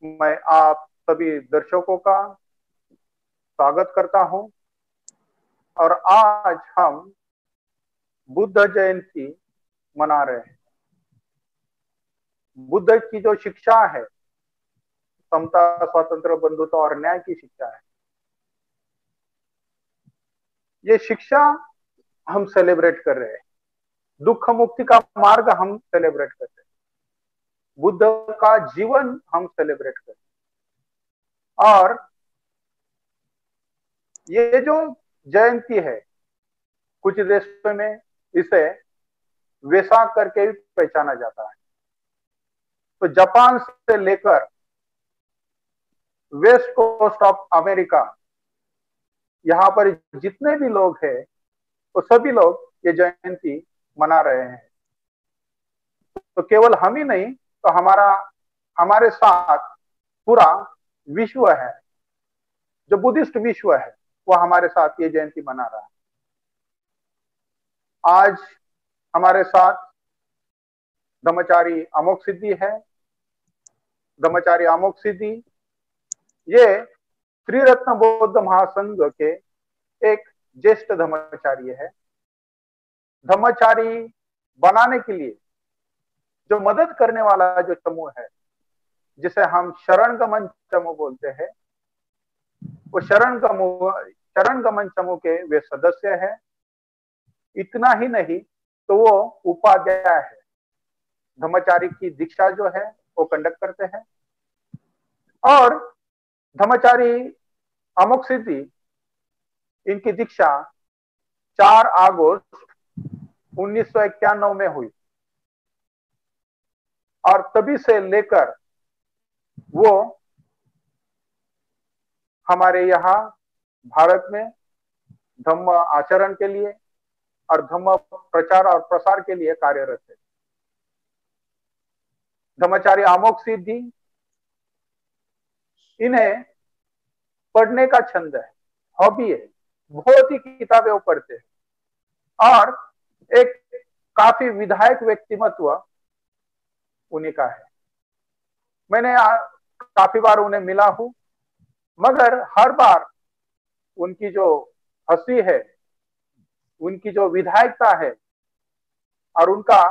मैं आप सभी दर्शकों का स्वागत करता हूं। और आज हम बुद्ध जयंती मना रहे हैं। बुद्ध की जो शिक्षा है, समता, स्वातंत्र, बंधुत्व और न्याय की शिक्षा है, ये शिक्षा हम सेलिब्रेट कर रहे हैं। दुख मुक्ति का मार्ग हम सेलिब्रेट कर रहे हैं। बुद्ध का जीवन हम सेलिब्रेट कर रहे हैं। और ये जो जयंती है, कुछ देशों में इसे वेसाक करके भी पहचाना जाता है। तो जापान से लेकर वेस्ट कोस्ट ऑफ अमेरिका, यहाँ पर जितने भी लोग हैं वो सभी लोग ये जयंती मना रहे हैं। तो केवल हम ही नहीं, तो हमारे साथ पूरा विश्व है, जो बुद्धिस्ट विश्व है, वो हमारे साथ ये जयंती मना रहा है। आज हमारे साथ धम्मचारी अमोघ सिद्धि है। धम्मचारी अमोघ सिद्धि ये त्रिरत्न बौद्ध महासंघ के एक ज्येष्ठ धम्मचारी है। धम्मचारी बनाने के लिए जो मदद करने वाला जो समूह है, जिसे हम शरण गमन समूह बोलते हैं, वो शरण गमन समूह के वे सदस्य हैं। इतना ही नहीं, तो वो उपाध्याय है। धम्मचारी की दीक्षा जो है वो कंडक्ट करते हैं। और धम्मचारी अमोघ सिद्धि, इनकी दीक्षा 4 अगस्त 1991 में हुई। और तभी से लेकर वो हमारे यहाँ भारत में धम्म आचरण के लिए और धम्म प्रचार और प्रसार के लिए कार्यरत है। धम्मचारी अमोघ सिद्धि, इन्हें पढ़ने का छंद है, हॉबी है। बहुत ही किताबें वो पढ़ते हैं। और एक काफी विधायक व्यक्तिमत्व उन्हीं का है। मैंने काफी बार उन्हें मिला हूं, मगर हर बार उनकी जो हंसी है, उनकी जो विधायकता है और उनका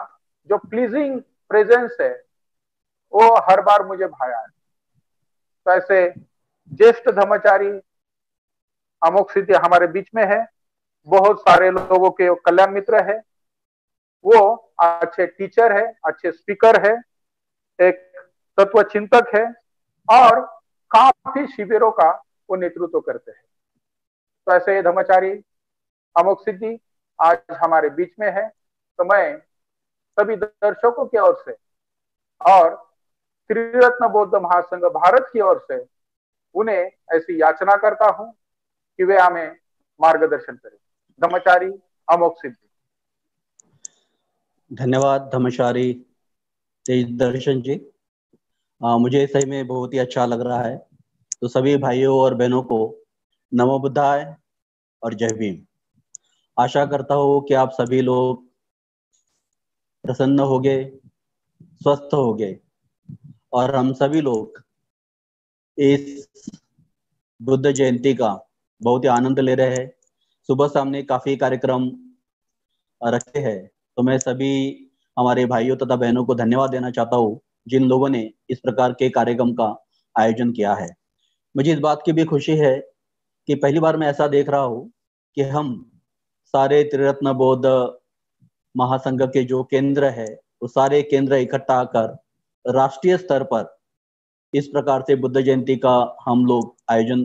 जो प्लीजिंग प्रेजेंस है, वो हर बार मुझे भाया है। तो ऐसे ज्येष्ठ धम्मचारी अमोघ सिद्धि हमारे बीच में है। बहुत सारे लोगों के कल्याण मित्र है। वो अच्छे टीचर है, अच्छे स्पीकर है, एक तत्व चिंतक है और काफी शिविरों का वो नेतृत्व करते हैं। तो ऐसे धम्मचारी अमोघ सिद्धि आज हमारे बीच में है। तो मैं सभी दर्शकों की ओर से और त्रिरत्न बौद्ध महासंघ भारत की ओर से उन्हें ऐसी याचना करता हूं कि वे हमें मार्गदर्शन करें। धम्मचारी अमोघ सिद्धि। धन्यवाद धम्मचारी तेज दर्शन जी। मुझे सही में बहुत ही अच्छा लग रहा है। तो सभी भाइयों और बहनों को नमो बुद्धाय और जय भीम। आशा करता हूँ कि आप सभी लोग प्रसन्न हो गए, स्वस्थ हो गए और हम सभी लोग इस बुद्ध जयंती का बहुत ही आनंद ले रहे हैं। सुबह से हमने काफी कार्यक्रम रखे हैं। तो मैं सभी हमारे भाइयों तथा बहनों को धन्यवाद देना चाहता हूँ जिन लोगों ने इस प्रकार के कार्यक्रम का आयोजन किया है। मुझे इस बात की भी खुशी है कि पहली बार मैं ऐसा देख रहा हूँ कि हम सारे त्रिरत्न बौद्ध महासंघ के जो केंद्र है, वो सारे केंद्र इकट्ठा कर राष्ट्रीय स्तर पर इस प्रकार से बुद्ध जयंती का हम लोग आयोजन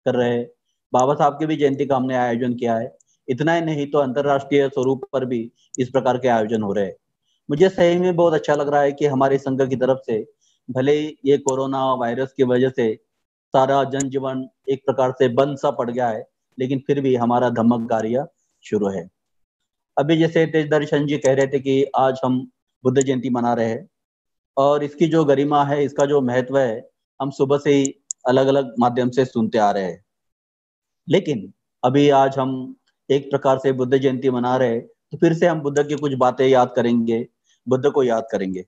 कर रहे हैं। बाबा साहब की भी जयंती का हमने आयोजन किया है। इतना ही नहीं तो अंतरराष्ट्रीय स्वरूप पर भी इस प्रकार के आयोजन हो रहे हैं। मुझे सही में बहुत अच्छा लग रहा है कि हमारे संघ की तरफ से भले ये कोरोना वायरस की वजह से सारा जनजीवन एक प्रकार से बंद सा पड़ गया है, लेकिन फिर भी हमारा धम्म कार्य शुरू है। अभी जैसे तेज दर्शन जी कह रहे थे कि आज हम बुद्ध जयंती मना रहे हैं और इसकी जो गरिमा है, इसका जो महत्व है, हम सुबह से ही अलग अलग माध्यम से सुनते आ रहे हैं। लेकिन अभी आज हम एक प्रकार से बुद्ध जयंती मना रहे हैं, तो फिर से हम बुद्ध की कुछ बातें याद करेंगे, बुद्ध को याद करेंगे।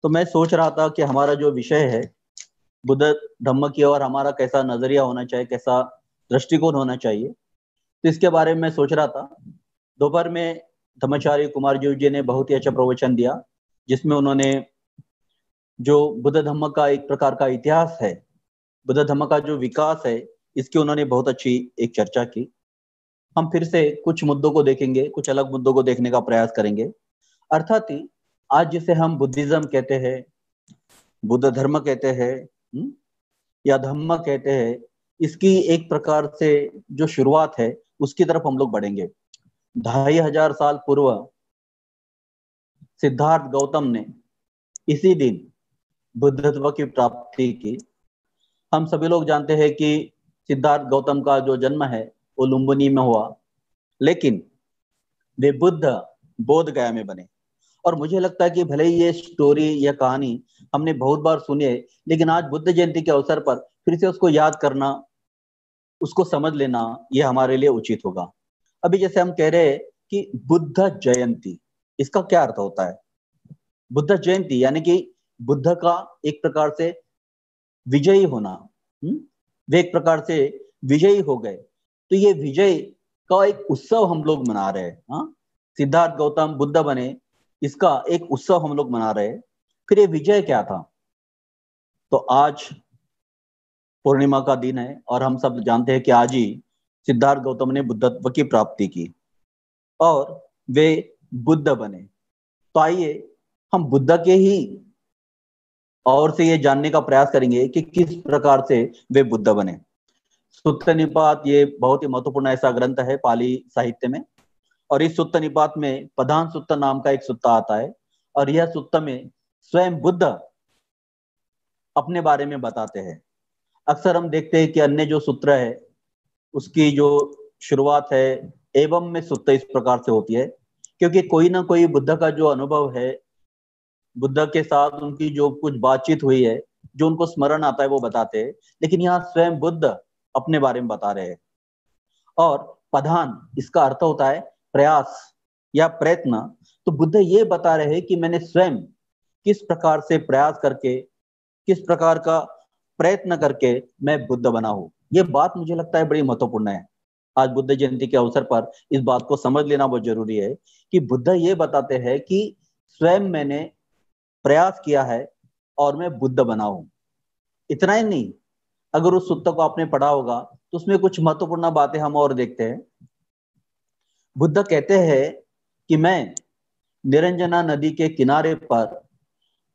तो मैं सोच रहा था कि हमारा जो विषय है बुद्ध धम्म की ओर हमारा कैसा नजरिया होना चाहिए, कैसा दृष्टिकोण होना चाहिए, तो इसके बारे में सोच रहा था। दोपहर में धम्माचार्य कुमार जी ने बहुत ही अच्छा प्रवचन दिया, जिसमें उन्होंने जो बुद्ध धम्म का एक प्रकार का इतिहास है, बुद्ध धम्म का जो विकास है, इसकी उन्होंने बहुत अच्छी एक चर्चा की। हम फिर से कुछ मुद्दों को देखेंगे, कुछ अलग मुद्दों को देखने का प्रयास करेंगे। अर्थात ही आज जिसे हम बुद्धिज्म कहते हैं, बुद्ध धर्म कहते हैं, या धम्म कहते हैं, इसकी एक प्रकार से जो शुरुआत है उसकी तरफ हम लोग बढ़ेंगे। 2500 साल पूर्व सिद्धार्थ गौतम ने इसी दिन बुद्धत्व की प्राप्ति की। हम सभी लोग जानते हैं कि सिद्धार्थ गौतम का जो जन्म है वो लुम्बिनी में हुआ, लेकिन वे बुद्ध बोध गया में बने। और मुझे लगता है कि भले ही ये स्टोरी या कहानी हमने बहुत बार सुनी है, लेकिन आज बुद्ध जयंती के अवसर पर फिर से उसको याद करना, उसको समझ लेना, ये हमारे लिए उचित होगा। अभी जैसे हम कह रहे हैं कि बुद्ध जयंती, इसका क्या अर्थ होता है? बुद्ध जयंती यानी कि बुद्ध का एक प्रकार से विजयी होना, वे एक प्रकार से विजयी हो गए, तो ये विजय का एक उत्सव हम लोग मना रहे हैं। हाँ, सिद्धार्थ गौतम बुद्ध बने, इसका एक उत्सव हम लोग मना रहे हैं। फिर ये विजय क्या था? तो आज पूर्णिमा का दिन है और हम सब जानते हैं कि आज ही सिद्धार्थ गौतम ने बुद्धत्व की प्राप्ति की और वे बुद्ध बने। तो आइए हम बुद्ध के ही और से ये जानने का प्रयास करेंगे कि किस प्रकार से वे बुद्ध बने। सुत्त निपात ये बहुत ही महत्वपूर्ण ऐसा ग्रंथ है पाली साहित्य में, और इस सुत्त निपात में प्रधान सुत्त नाम का एक सुत्ता आता है, और यह सुत्त में स्वयं बुद्ध अपने बारे में बताते हैं। अक्सर हम देखते हैं कि अन्य जो सूत्र है उसकी जो शुरुआत है एवं में सुत्त इस प्रकार से होती है, क्योंकि कोई ना कोई बुद्ध का जो अनुभव है, बुद्ध के साथ उनकी जो कुछ बातचीत हुई है, जो उनको स्मरण आता है वो बताते हैं। लेकिन यहाँ स्वयं बुद्ध अपने बारे में बता रहे हैं। और प्रधान इसका अर्थ होता है प्रयास या प्रयत्न। तो बुद्ध ये बता रहे हैं कि मैंने स्वयं किस प्रकार से प्रयास करके, किस प्रकार का प्रयत्न करके मैं बुद्ध बना हूं। ये बात मुझे लगता है बड़ी महत्वपूर्ण है। आज बुद्ध जयंती के अवसर पर इस बात को समझ लेना बहुत जरूरी है कि बुद्ध ये बताते हैं कि स्वयं मैंने प्रयास किया है और मैं बुद्ध बना हूं। इतना ही नहीं, अगर उस सूत्र को आपने पढ़ा होगा तो उसमें कुछ महत्वपूर्ण बातें हम और देखते हैं। बुद्ध कहते हैं कि मैं निरंजना नदी के किनारे पर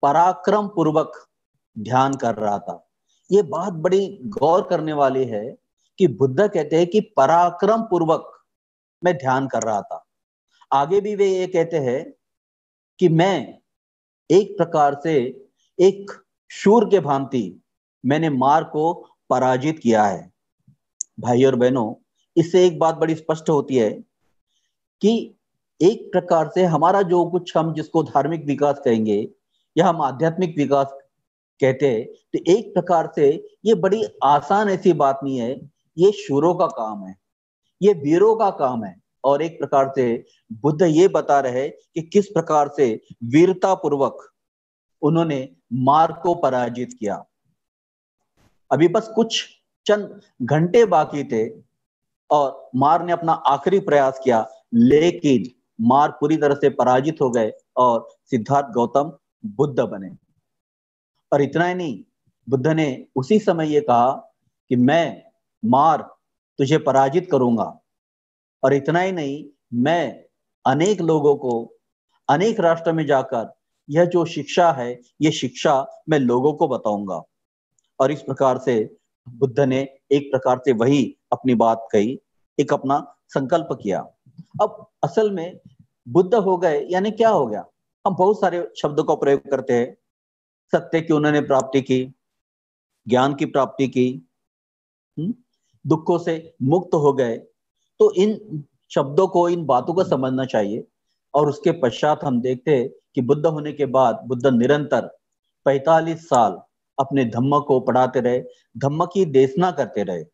पराक्रम पूर्वक ध्यान कर रहा था। ये बात बड़ी गौर करने वाली है कि बुद्ध कहते हैं कि पराक्रम पूर्वक मैं ध्यान कर रहा था। आगे भी वे ये कहते हैं कि मैं एक प्रकार से एक शूर के भांति मैंने मार को पराजित किया है। भाई और बहनों, इससे एक बात बड़ी स्पष्ट होती है कि एक प्रकार से हमारा जो कुछ हम जिसको धार्मिक विकास कहेंगे या हम आध्यात्मिक विकास कहते हैं, तो एक प्रकार से ये बड़ी आसान ऐसी बात नहीं है। ये शूरों का काम है, ये वीरों का काम है। और एक प्रकार से बुद्ध ये बता रहे कि किस प्रकार से वीरता पूर्वक उन्होंने मार को पराजित किया। अभी बस कुछ चंद घंटे बाकी थे और मार ने अपना आखिरी प्रयास किया, लेकिन मार पूरी तरह से पराजित हो गए और सिद्धार्थ गौतम बुद्ध बने। और इतना ही नहीं, बुद्ध ने उसी समय ये कहा कि मैं मार तुझे पराजित करूंगा। और इतना ही नहीं, मैं अनेक लोगों को अनेक राष्ट्र में जाकर यह जो शिक्षा है, ये शिक्षा मैं लोगों को बताऊंगा। और इस प्रकार से बुद्ध ने एक प्रकार से वही अपनी बात कही, एक अपना संकल्प किया। अब असल में बुद्ध हो गए यानी क्या हो गया? हम बहुत सारे शब्दों का प्रयोग करते हैं। सत्य की उन्होंने प्राप्ति की, ज्ञान की प्राप्ति की, दुखों से मुक्त हो गए। तो इन शब्दों को, इन बातों को समझना चाहिए। और उसके पश्चात हम देखते हैं कि बुद्ध होने के बाद बुद्ध निरंतर 45 साल अपने धम्म को पढ़ाते रहे, धम्म की देशना करते रहे।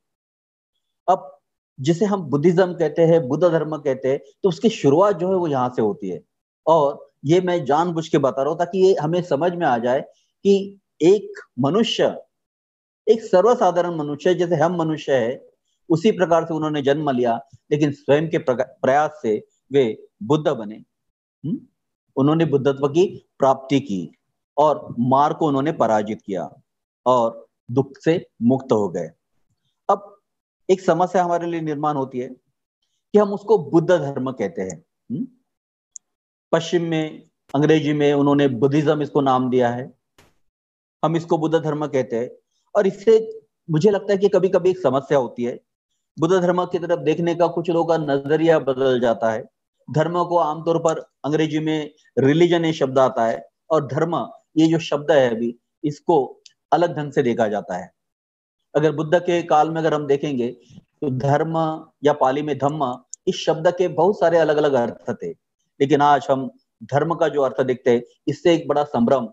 अब जिसे हम बुद्धिज्म कहते हैं, बुद्ध धर्म कहते हैं, तो उसकी शुरुआत जो है वो यहाँ से होती है। और ये मैं जानबूझ के बता रहा हूँ ताकि ये हमें समझ में आ जाए कि एक मनुष्य एक सर्वसाधारण मनुष्य, जैसे हम मनुष्य है उसी प्रकार से उन्होंने जन्म लिया, लेकिन स्वयं के प्रयास से वे बुद्ध बने। उन्होंने बुद्धत्व की प्राप्ति की और मार को उन्होंने पराजित किया और दुख से मुक्त हो गए। अब एक समस्या हमारे लिए निर्माण होती है कि हम उसको बुद्ध धर्म कहते हैं। पश्चिम में, अंग्रेजी में उन्होंने बुद्धिज्म इसको नाम दिया है, हम इसको बुद्ध धर्म कहते हैं। और इससे मुझे लगता है कि कभी कभी एक समस्या होती है, बुद्ध धर्म की तरफ देखने का कुछ लोगों का नजरिया बदल जाता है। धर्म को आमतौर पर अंग्रेजी में रिलीजन ये शब्द आता है, और धर्म ये जो शब्द है अभी, इसको अलग ढंग से देखा जाता है। अगर बुद्ध के काल में अगर हम देखेंगे तो धर्म या पाली में धम्म, इस शब्द के बहुत सारे अलग अलग अर्थ थे, लेकिन आज हम धर्म का जो अर्थ देखते हैं, इससे एक बड़ा संभ्रम,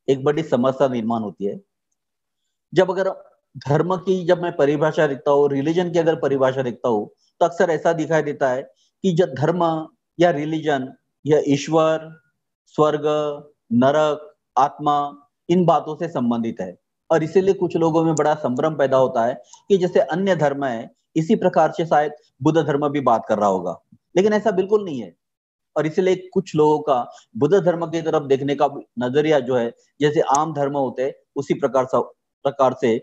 एक बड़ी समस्या निर्माण होती है। जब अगर धर्म की जब मैं परिभाषा देखता हूँ, रिलीजन की अगर परिभाषा देखता हूँ, तो अक्सर ऐसा दिखाई देता है कि जब धर्म या रिलीजन या ईश्वर, स्वर्ग, नरक, आत्मा, इन बातों से संबंधित है। और इसीलिए कुछ लोगों में बड़ा संभ्रम पैदा होता है कि जैसे अन्य धर्म है, इसी प्रकार से शायद बुद्ध धर्म भी बात कर रहा होगा, लेकिन ऐसा बिल्कुल नहीं है। और इसलिए कुछ लोगों का बुद्ध धर्म की तरफ देखने का नजरिया जो है, जैसे आम धर्म होते हैं उसी प्रकार से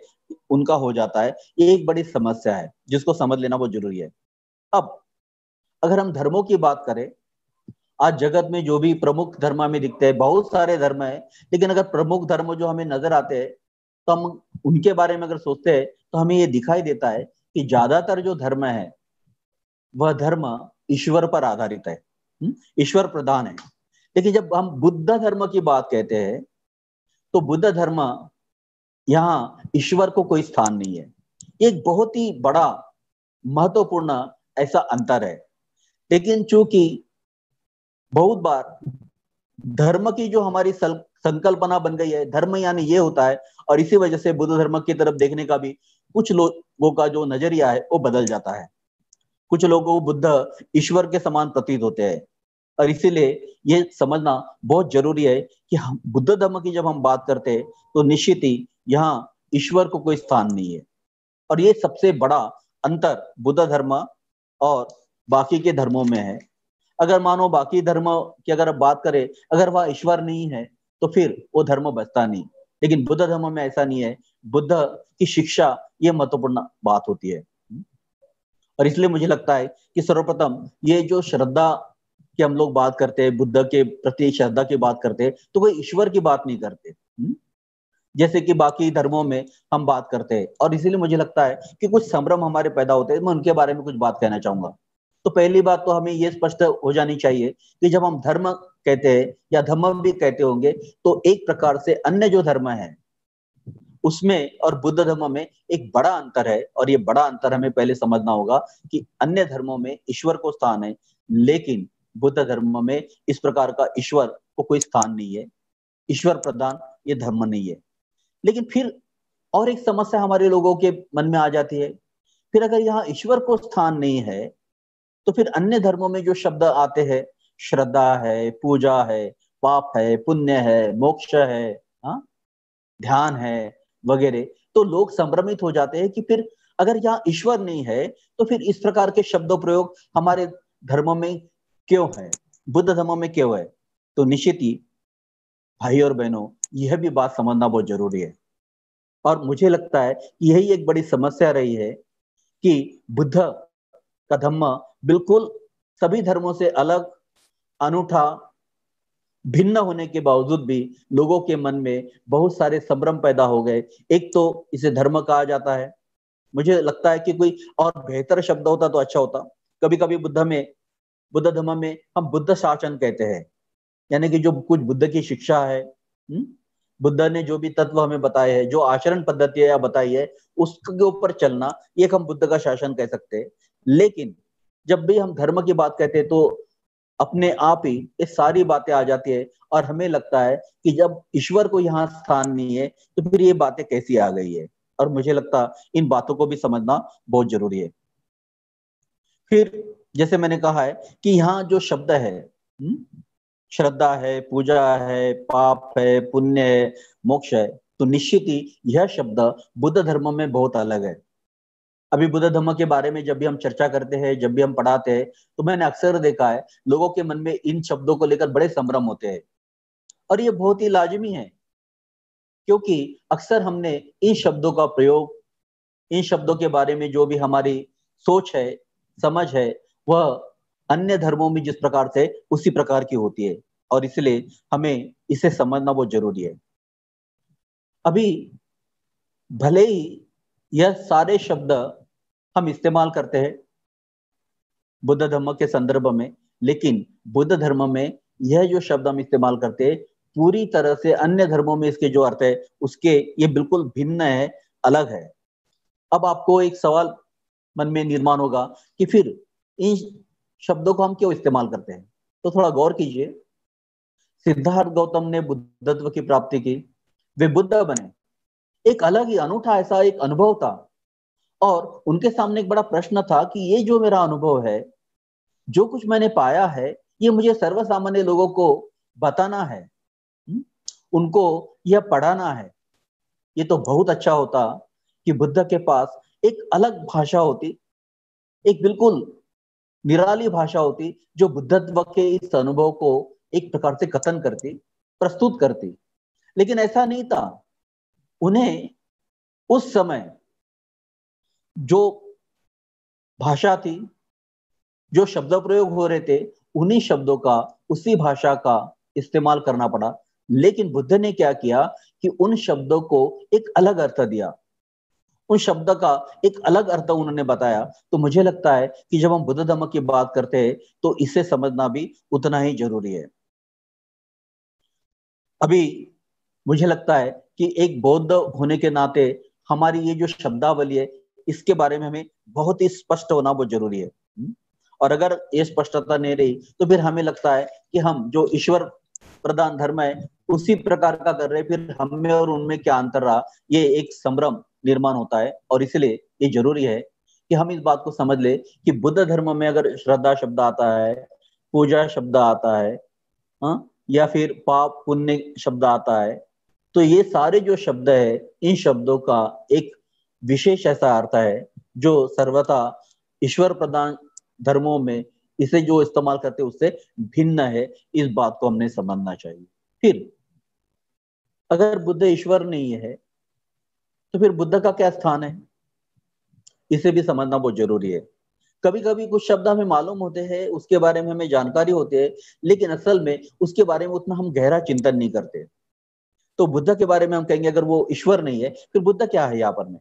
उनका हो जाता है। ये एक बड़ी समस्या है जिसको समझ लेना बहुत जरूरी है। अब अगर हम धर्मों की बात करें, आज जगत में जो भी प्रमुख धर्म हमें दिखते हैं, बहुत सारे धर्म है, लेकिन अगर प्रमुख धर्म जो हमें नजर आते हैं तो हम उनके बारे में अगर सोचते हैं तो हमें ये दिखाई देता है कि ज्यादातर जो धर्म है वह धर्म ईश्वर पर आधारित है, ईश्वर प्रधान है। लेकिन जब हम बुद्ध धर्म की बात कहते हैं तो बुद्ध धर्म, यहाँ ईश्वर को कोई स्थान नहीं है। एक बहुत ही बड़ा महत्वपूर्ण ऐसा अंतर है। लेकिन चूंकि बहुत बार धर्म की जो हमारी संकल्पना बन गई है, धर्म यानी ये होता है, और इसी वजह से बुद्ध धर्म की तरफ देखने का भी कुछ लोगों का जो नजरिया है वो बदल जाता है। कुछ लोगों को बुद्ध ईश्वर के समान प्रतीत होते हैं, और इसीलिए ये समझना बहुत जरूरी है कि हम बुद्ध धर्म की जब हम बात करते हैं तो निश्चित ही यहाँ ईश्वर को कोई स्थान नहीं है। और ये सबसे बड़ा अंतर बुद्ध धर्म और बाकी के धर्मों में है। अगर मानो बाकी धर्म की अगर बात करें, अगर वह ईश्वर नहीं है तो फिर वो धर्म बचता नहीं, लेकिन बुद्ध धर्म में ऐसा नहीं है। बुद्ध की शिक्षा ये महत्वपूर्ण बात होती है। और इसलिए मुझे लगता है कि सर्वप्रथम ये जो श्रद्धा की हम लोग बात करते हैं, बुद्ध के प्रति श्रद्धा की बात करते हैं, तो कोई ईश्वर की बात नहीं करते जैसे कि बाकी धर्मों में हम बात करते हैं। और इसीलिए मुझे लगता है कि कुछ संभ्रम हमारे पैदा होते हैं। मैं उनके बारे में कुछ बात कहना चाहूंगा। तो पहली बात तो हमें ये स्पष्ट हो जानी चाहिए कि जब हम धर्म कहते हैं या धम्म भी कहते होंगे, तो एक प्रकार से अन्य जो धर्म है उसमें और बुद्ध धर्म में एक बड़ा अंतर है। और ये बड़ा अंतर हमें पहले समझना होगा कि अन्य धर्मों में ईश्वर को स्थान है, लेकिन बुद्ध धर्म में इस प्रकार का ईश्वर को कोई स्थान नहीं है। ईश्वर प्रधान ये धर्म नहीं है। लेकिन फिर और एक समस्या हमारे लोगों के मन में आ जाती है, फिर अगर यहाँ ईश्वर को स्थान नहीं है तो फिर अन्य धर्मों में जो शब्द आते हैं, श्रद्धा है, पूजा है, पाप है, पुण्य है, मोक्ष है, ध्यान है वगैरह, तो लोग संभ्रमित हो जाते हैं कि फिर अगर यहाँ ईश्वर नहीं है तो फिर इस प्रकार के शब्द प्रयोग हमारे धर्म में क्यों है, बुद्ध धर्म में क्यों है। तो निश्चित ही भाई और बहनों, यह भी बात समझना बहुत जरूरी है। और मुझे लगता है कि यही एक बड़ी समस्या रही है कि बुद्ध का धम्म बिल्कुल सभी धर्मों से अलग, अनूठा, भिन्न होने के बावजूद भी लोगों के मन में बहुत सारे संभ्रम पैदा हो गए। एक तो इसे धर्म कहा जाता है, मुझे लगता है कि कोई और बेहतर शब्द होता तो अच्छा होता। कभी कभी बुद्ध धर्म में हम बुद्ध शासन कहते हैं, यानी कि जो कुछ बुद्ध की शिक्षा है, बुद्ध ने जो भी तत्व हमें बताए हैं, जो आचरण पद्धति है बताई है, उसके ऊपर चलना, ये हम बुद्ध का शासन कह सकते हैं। लेकिन जब भी हम धर्म की बात कहते हैं तो अपने आप ही ये सारी बातें आ जाती है, और हमें लगता है कि जब ईश्वर को यहाँ स्थान नहीं है तो फिर ये बातें कैसी आ गई है। और मुझे लगता है इन बातों को भी समझना बहुत जरूरी है। फिर जैसे मैंने कहा है कि यहाँ जो शब्द है, श्रद्धा है, पूजा है, पाप है, पुण्य है, मोक्ष है, तो निश्चित ही यह शब्द बुद्ध धर्म में बहुत अलग है। अभी बुद्ध धर्म के बारे में जब भी हम चर्चा करते हैं, जब भी हम पढ़ाते हैं, तो मैंने अक्सर देखा है लोगों के मन में इन शब्दों को लेकर बड़े संभ्रम होते हैं, और ये बहुत ही लाजिमी है, क्योंकि अक्सर हमने इन शब्दों का प्रयोग, इन शब्दों के बारे में जो भी हमारी सोच है, समझ है, वह अन्य धर्मों में जिस प्रकार से उसी प्रकार की होती है, और इसलिए हमें इसे समझना बहुत जरूरी है। अभी भले ही यह सारे शब्द हम इस्तेमाल करते हैं बुद्ध धर्म के संदर्भ में, लेकिन बुद्ध धर्म में यह जो शब्द हम इस्तेमाल करते हैं पूरी तरह से अन्य धर्मों में इसके जो अर्थ है उसके ये बिल्कुल भिन्न है, अलग है। अब आपको एक सवाल मन में निर्माण होगा कि फिर इन शब्दों को हम क्यों इस्तेमाल करते हैं, तो थोड़ा गौर कीजिए। सिद्धार्थ गौतम ने बुद्धत्व की प्राप्ति की, वे बुद्ध बने, एक अलग ही अनूठा ऐसा एक अनुभव था, और उनके सामने एक बड़ा प्रश्न था कि ये जो मेरा अनुभव है, जो कुछ मैंने पाया है, ये मुझे सर्वसामान्य लोगों को बताना है, उनको यह पढ़ाना है। ये तो बहुत अच्छा होता कि बुद्ध के पास एक अलग भाषा होती, एक बिल्कुल निराली भाषा होती, जो बुद्धत्व के इस अनुभव को एक प्रकार से कथन करती, प्रस्तुत करती। लेकिन ऐसा नहीं था। उन्हें उस समय जो भाषा थी, जो शब्द प्रयोग हो रहे थे, उन्हीं शब्दों का, उसी भाषा का इस्तेमाल करना पड़ा। लेकिन बुद्ध ने क्या किया कि उन शब्दों को एक अलग अर्थ दिया, उन शब्द का एक अलग अर्थ उन्होंने बताया। तो मुझे लगता है कि जब हम बुद्ध धर्म की बात करते हैं तो इसे समझना भी उतना ही जरूरी है। अभी मुझे लगता है कि एक बौद्ध होने के नाते हमारी ये जो शब्दावली है, इसके बारे में हमें बहुत ही स्पष्ट होना बहुत जरूरी है। और अगर ये स्पष्टता नहीं रही तो फिर हमें लगता है कि हम जो ईश्वर प्रधान धर्म है उसी प्रकार का कर रहे, फिर हमें और उनमें क्या अंतर रहा, ये एक संभ्रम निर्माण होता है। और इसलिए ये जरूरी है कि हम इस बात को समझ ले कि बुद्ध धर्म में अगर श्रद्धा शब्द आता है, पूजा शब्द आता है, या फिर पाप पुण्य शब्द आता है, तो ये सारे जो शब्द है, इन शब्दों का एक विशेष ऐसा अर्थ है जो सर्वथा ईश्वर प्रधान धर्मों में इसे जो इस्तेमाल करते हैं उससे भिन्न है। इस बात को हमने समझना चाहिए। फिर अगर बुद्ध ईश्वर नहीं है तो फिर बुद्ध का क्या स्थान है, इसे भी समझना बहुत जरूरी है। कभी कभी कुछ शब्द हमें मालूम होते हैं, उसके बारे में हमें जानकारी होती है, लेकिन असल में उसके बारे में उतना हम गहरा चिंतन नहीं करते। तो बुद्ध के बारे में हम कहेंगे अगर वो ईश्वर नहीं है फिर बुद्ध क्या है यहाँ पर में।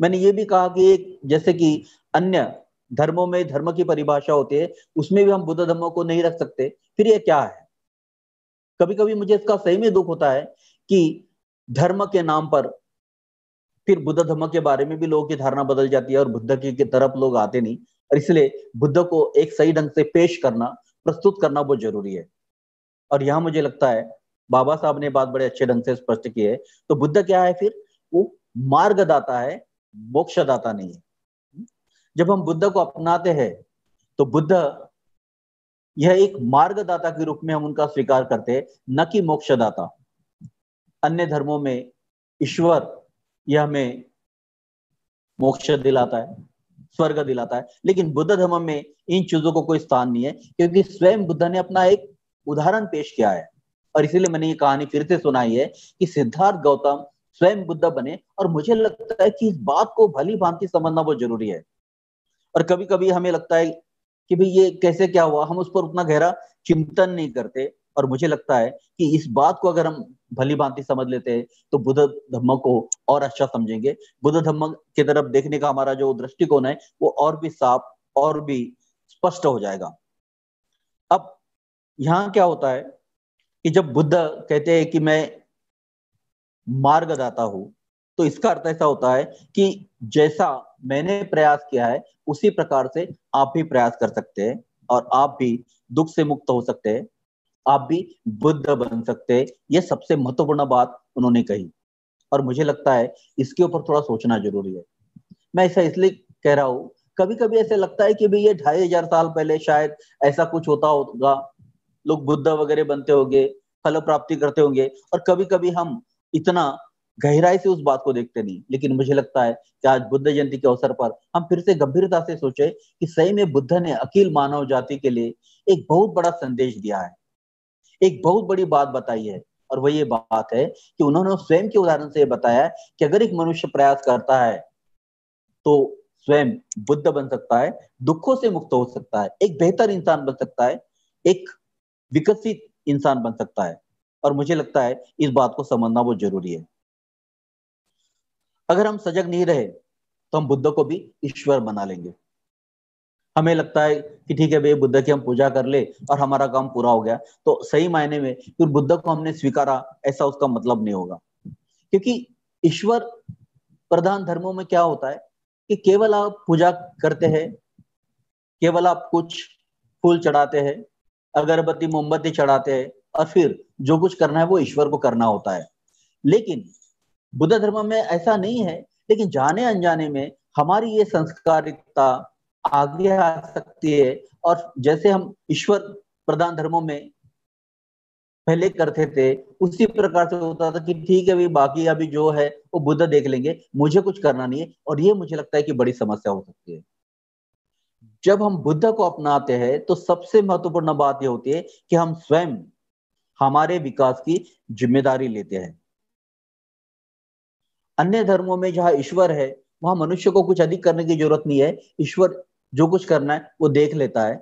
मैंने ये भी कहा कि एक जैसे कि अन्य धर्मों में धर्म की परिभाषा होती है, उसमें भी हम बुद्ध धर्म को नहीं रख सकते, फिर ये क्या है। कभी कभी मुझे इसका सही में दुख होता है कि धर्म के नाम पर फिर बुद्ध धर्म के बारे में भी लोगों की धारणा बदल जाती है और बुद्ध की तरफ लोग आते नहीं, और इसलिए बुद्ध को एक सही ढंग से पेश करना, प्रस्तुत करना बहुत जरूरी है। और यहाँ मुझे लगता है बाबा साहब ने बात बड़े अच्छे ढंग से स्पष्ट की है। तो बुद्ध क्या है फिर, वो मार्गदाता है, मोक्षदाता नहीं है। जब हम बुद्ध को अपनाते हैं तो बुद्ध यह एक मार्गदाता के रूप में हम उनका स्वीकार करते हैं, न कि मोक्षदाता। अन्य धर्मों में ईश्वर यह हमें मोक्ष दिलाता है, स्वर्ग दिलाता है, लेकिन बुद्ध धर्म में इन चीजों को कोई स्थान नहीं है, क्योंकि स्वयं बुद्ध ने अपना एक उदाहरण पेश किया है। और इसीलिए मैंने ये कहानी फिर से सुनाई है कि सिद्धार्थ गौतम स्वयं बुद्ध बने, और मुझे लगता है कि इस बात को भली भांति समझना बहुत जरूरी है। और कभी कभी हमें लगता है कि भाई ये कैसे क्या हुआ, हम उस पर उतना गहरा चिंतन नहीं करते। और मुझे लगता है कि इस बात को अगर हम भली भांति समझ लेते हैं तो बुद्ध धर्म को और अच्छा समझेंगे। बुद्ध धर्म की तरफ देखने का हमारा जो दृष्टिकोण है वो और भी साफ और भी स्पष्ट हो जाएगा। अब यहाँ क्या होता है कि जब बुद्ध कहते हैं कि मैं मार्गदाता हूं, तो इसका अर्थ ऐसा होता है कि जैसा मैंने प्रयास किया है उसी प्रकार से आप भी प्रयास कर सकते हैं, और आप भी दुख से मुक्त हो सकते हैं, आप भी बुद्ध बन सकते हैं। यह सबसे महत्वपूर्ण बात उन्होंने कही, और मुझे लगता है इसके ऊपर थोड़ा सोचना जरूरी है। मैं ऐसा इसलिए कह रहा हूं, कभी कभी ऐसे लगता है कि भाई ये 2500 साल पहले शायद ऐसा कुछ होता होगा, लोग बुद्ध वगैरह बनते होंगे, फल प्राप्ति करते होंगे, और कभी कभी हम इतना गहराई से उस बात को देखते नहीं। लेकिन मुझे लगता है कि आज बुद्ध जयंती के अवसर पर हम फिर से गंभीरता से सोचे कि सही में बुद्ध ने अखिल मानव जाति के लिए एक बहुत बड़ा संदेश दिया है, एक बहुत बड़ी बात बताई है। और वह ये बात है कि उन्होंने स्वयं के उदाहरण से बताया कि अगर एक मनुष्य प्रयास करता है तो स्वयं बुद्ध बन सकता है, दुखों से मुक्त हो सकता है, एक बेहतर इंसान बन सकता है, एक विकसित इंसान बन सकता है। और मुझे लगता है इस बात को समझना बहुत जरूरी है। अगर हम सजग नहीं रहे तो हम बुद्ध को भी ईश्वर बना लेंगे। हमें लगता है कि ठीक है भाई, बुद्ध की हम पूजा कर ले और हमारा काम पूरा हो गया, तो सही मायने में फिर बुद्ध को हमने स्वीकारा ऐसा उसका मतलब नहीं होगा। क्योंकि ईश्वर प्रधान धर्मों में क्या होता है कि केवल आप पूजा करते हैं, केवल आप कुछ फूल चढ़ाते हैं, अगरबत्ती मोमबत्ती चढ़ाते हैं, और फिर जो कुछ करना है वो ईश्वर को करना होता है। लेकिन बुद्ध धर्म में ऐसा नहीं है। लेकिन जाने अनजाने में हमारी ये संस्कारिकता आगे आ सकती है, और जैसे हम ईश्वर प्रधान धर्मों में पहले करते थे उसी प्रकार से होता था कि ठीक है भाई, बाकी अभी जो है वो बुद्ध देख लेंगे, मुझे कुछ करना नहीं है। और ये मुझे लगता है कि बड़ी समस्या हो सकती है। जब हम बुद्ध को अपनाते हैं तो सबसे महत्वपूर्ण बात यह होती है कि हम स्वयं हमारे विकास की जिम्मेदारी लेते हैं। अन्य धर्मों में जहां ईश्वर है वहां मनुष्य को कुछ अधिक करने की जरूरत नहीं है, ईश्वर जो कुछ करना है वो देख लेता है।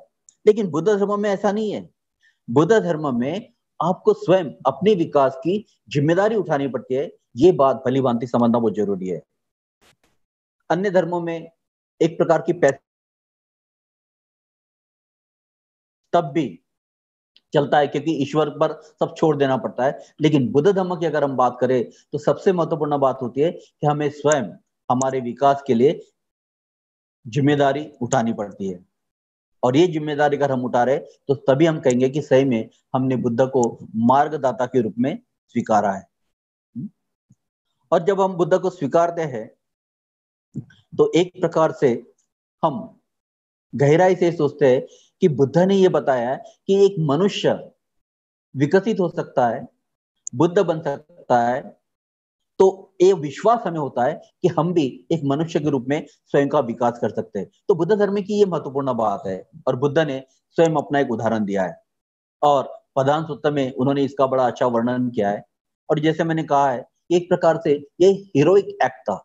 लेकिन बुद्ध धर्म में ऐसा नहीं है। बुद्ध धर्म में आपको स्वयं अपने विकास की जिम्मेदारी उठानी पड़ती है। ये बात भली भांति समझना बहुत जरूरी है। अन्य धर्मों में एक प्रकार की तब भी चलता है क्योंकि ईश्वर पर सब छोड़ देना पड़ता है। लेकिन बुद्ध धर्म की अगर हम बात करें तो सबसे महत्वपूर्ण बात होती है कि हमें स्वयं हमारे विकास के लिए जिम्मेदारी उठानी पड़ती है। और ये जिम्मेदारी अगर हम उठा रहे तो तभी हम कहेंगे कि सही में हमने बुद्ध को मार्गदाता के रूप में स्वीकारा है। और जब हम बुद्ध को स्वीकारते हैं तो एक प्रकार से हम गहराई से सोचते हैं कि बुद्ध ने ये बताया है कि एक मनुष्य विकसित हो सकता है, बुद्ध बन सकता है, तो ये विश्वास हमें होता है कि हम भी एक मनुष्य के रूप में स्वयं का विकास कर सकते हैं। तो बुद्ध धर्म की ये महत्वपूर्ण बात है। और बुद्ध ने स्वयं अपना एक उदाहरण दिया है, और प्रधान सूत्र में उन्होंने इसका बड़ा अच्छा वर्णन किया है। और जैसे मैंने कहा है, एक प्रकार से ये हीरोइक एक्ट था।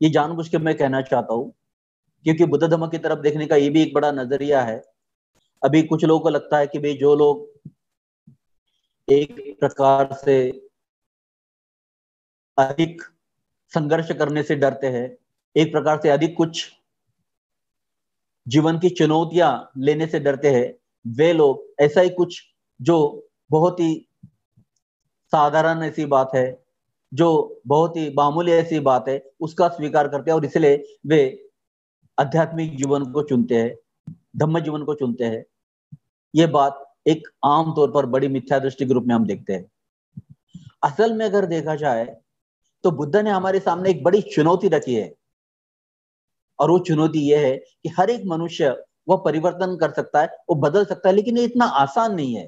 ये जानबूझ के मैं कहना चाहता हूँ क्योंकि बुद्ध धर्म की तरफ देखने का ये भी एक बड़ा नजरिया है। अभी कुछ लोगों को लगता है कि भाई जो लोग एक प्रकार से अधिक संघर्ष करने से डरते हैं, एक प्रकार से अधिक कुछ जीवन की चुनौतियां लेने से डरते हैं, वे लोग ऐसा ही कुछ जो बहुत ही साधारण ऐसी बात है, जो बहुत ही मामूली ऐसी बात है, उसका स्वीकार करते हैं और इसलिए वे आध्यात्मिक जीवन को चुनते हैं, धम्म जीवन को चुनते हैं। ये बात एक आम तौर पर बड़ी मिथ्या दृष्टि के रूप में हम देखते हैं। असल में अगर देखा जाए तो बुद्ध ने हमारे सामने एक बड़ी चुनौती रखी है, और वो चुनौती ये है कि हर एक मनुष्य वो परिवर्तन कर सकता है, वो बदल सकता है, लेकिन ये इतना आसान नहीं है।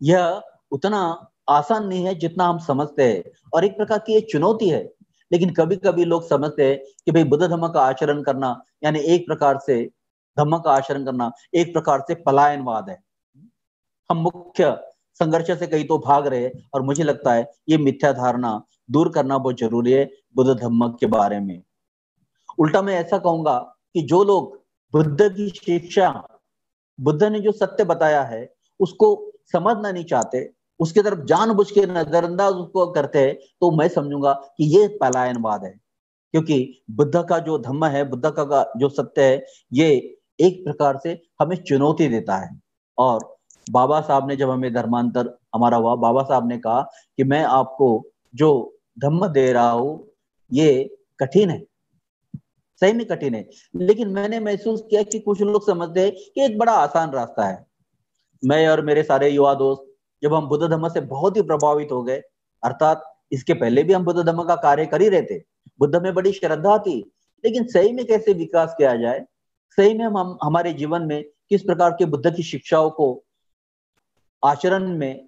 यह उतना आसान नहीं है जितना हम समझते हैं, और एक प्रकार की ये चुनौती है। लेकिन कभी कभी लोग समझते हैं कि भाई बुद्ध धर्म का आचरण करना यानी एक प्रकार से धम्म का आचरण करना एक प्रकार से पलायनवाद है। हम मुख्य संघर्ष से कहीं तो भाग रहे हैं, और मुझे लगता है ये मिथ्या धारणा दूर करना बहुत जरूरी है बुद्ध धर्म के बारे में। उल्टा मैं ऐसा कहूंगा कि जो लोग बुद्ध की शिक्षा, बुद्ध ने जो सत्य बताया है उसको समझना नहीं चाहते, उसके तरफ जानबूझ के नजरअंदाज उसको करते हैं, तो मैं समझूंगा कि ये पलायनवाद है। क्योंकि बुद्ध का जो धम्म है, बुद्ध का जो सत्य है, ये एक प्रकार से हमें चुनौती देता है। और बाबा साहब ने जब हमें धर्मांतर हमारा हुआ, बाबा साहब ने कहा कि मैं आपको जो धम्म दे रहा हूं ये कठिन है, सही में कठिन है। लेकिन मैंने महसूस किया कि कुछ लोग समझते हैं कि एक बड़ा आसान रास्ता है। मैं और मेरे सारे युवा दोस्त जब हम बुद्ध धर्म से बहुत ही प्रभावित हो गए, अर्थात इसके पहले भी हम बुद्ध धर्म का कार्य कर ही रहे थे, बुद्ध में बड़ी श्रद्धा थी, लेकिन सही में कैसे विकास किया जाए, सही में हम हमारे जीवन में किस प्रकार के बुद्ध की शिक्षाओं को आचरण में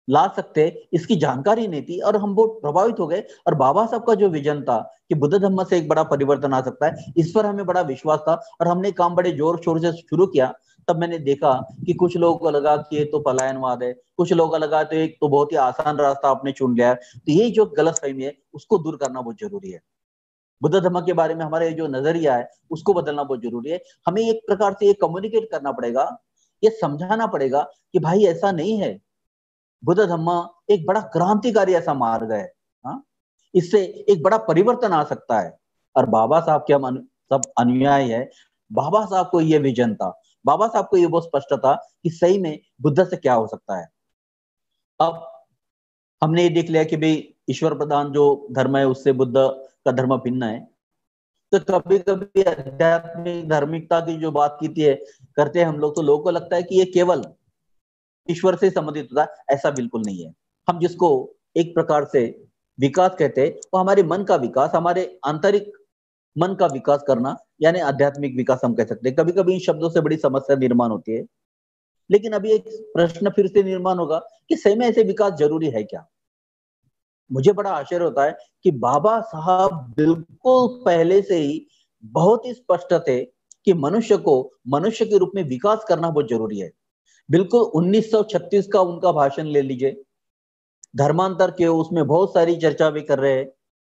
ला सकते, इसकी जानकारी नहीं थी और हम बहुत प्रभावित हो गए। और बाबा साहब का जो विजन था कि बुद्ध धर्म से एक बड़ा परिवर्तन आ सकता है, इस पर हमें बड़ा विश्वास था और हमने काम बड़े जोर शोर से शुरू किया। तब मैंने देखा कि कुछ लोगों को लगा कि ये तो पलायनवाद है, कुछ लोगों को लगा तो एक तो बहुत ही आसान रास्ता आपने चुन लिया है। तो ये जो गलतफहमी है उसको दूर करना बहुत जरूरी है। बुद्ध धर्म के बारे में हमारे जो नजरिया है उसको बदलना बहुत जरूरी है। हमें एक प्रकार से ये कम्युनिकेट करना पड़ेगा, ये समझाना पड़ेगा कि भाई ऐसा नहीं है, बुद्ध धर्म एक बड़ा क्रांतिकारी ऐसा मार्ग है। हाँ, इससे एक बड़ा परिवर्तन आ सकता है। और बाबा साहब के हम सब अनुयायी है। बाबा साहब को ये विजन था, बाबा साहब को ये बहुत स्पष्ट था कि सही में बुद्ध से क्या हो सकता है। अब हमने ये देख लिया कि भाई ईश्वर प्रधान जो धर्म है उससे बुद्ध का धर्म भिन्न है। तो कभी कभी आध्यात्मिक धार्मिकता की जो बात की है करते हैं हम लोग, तो लोगों को लगता है कि ये केवल ईश्वर से संबंधित होता है। ऐसा बिल्कुल नहीं है। हम जिसको एक प्रकार से विकास कहते हैं वो हमारे मन का विकास, हमारे आंतरिक मन का विकास करना, यानी आध्यात्मिक विकास हम कह सकते हैं। कभी कभी इन शब्दों से बड़ी समस्या निर्माण होती है, लेकिन अभी एक प्रश्न फिर से निर्माण होगा कि सही में ऐसे विकास जरूरी है क्या। मुझे बड़ा आश्चर्य होता है कि बाबा साहब बिल्कुल पहले से ही बहुत ही स्पष्ट थे कि मनुष्य को मनुष्य के रूप में विकास करना बहुत जरूरी है। बिल्कुल 1936 का उनका भाषण ले लीजिए, धर्मांतर के उसमें बहुत सारी चर्चा भी कर रहे हैं,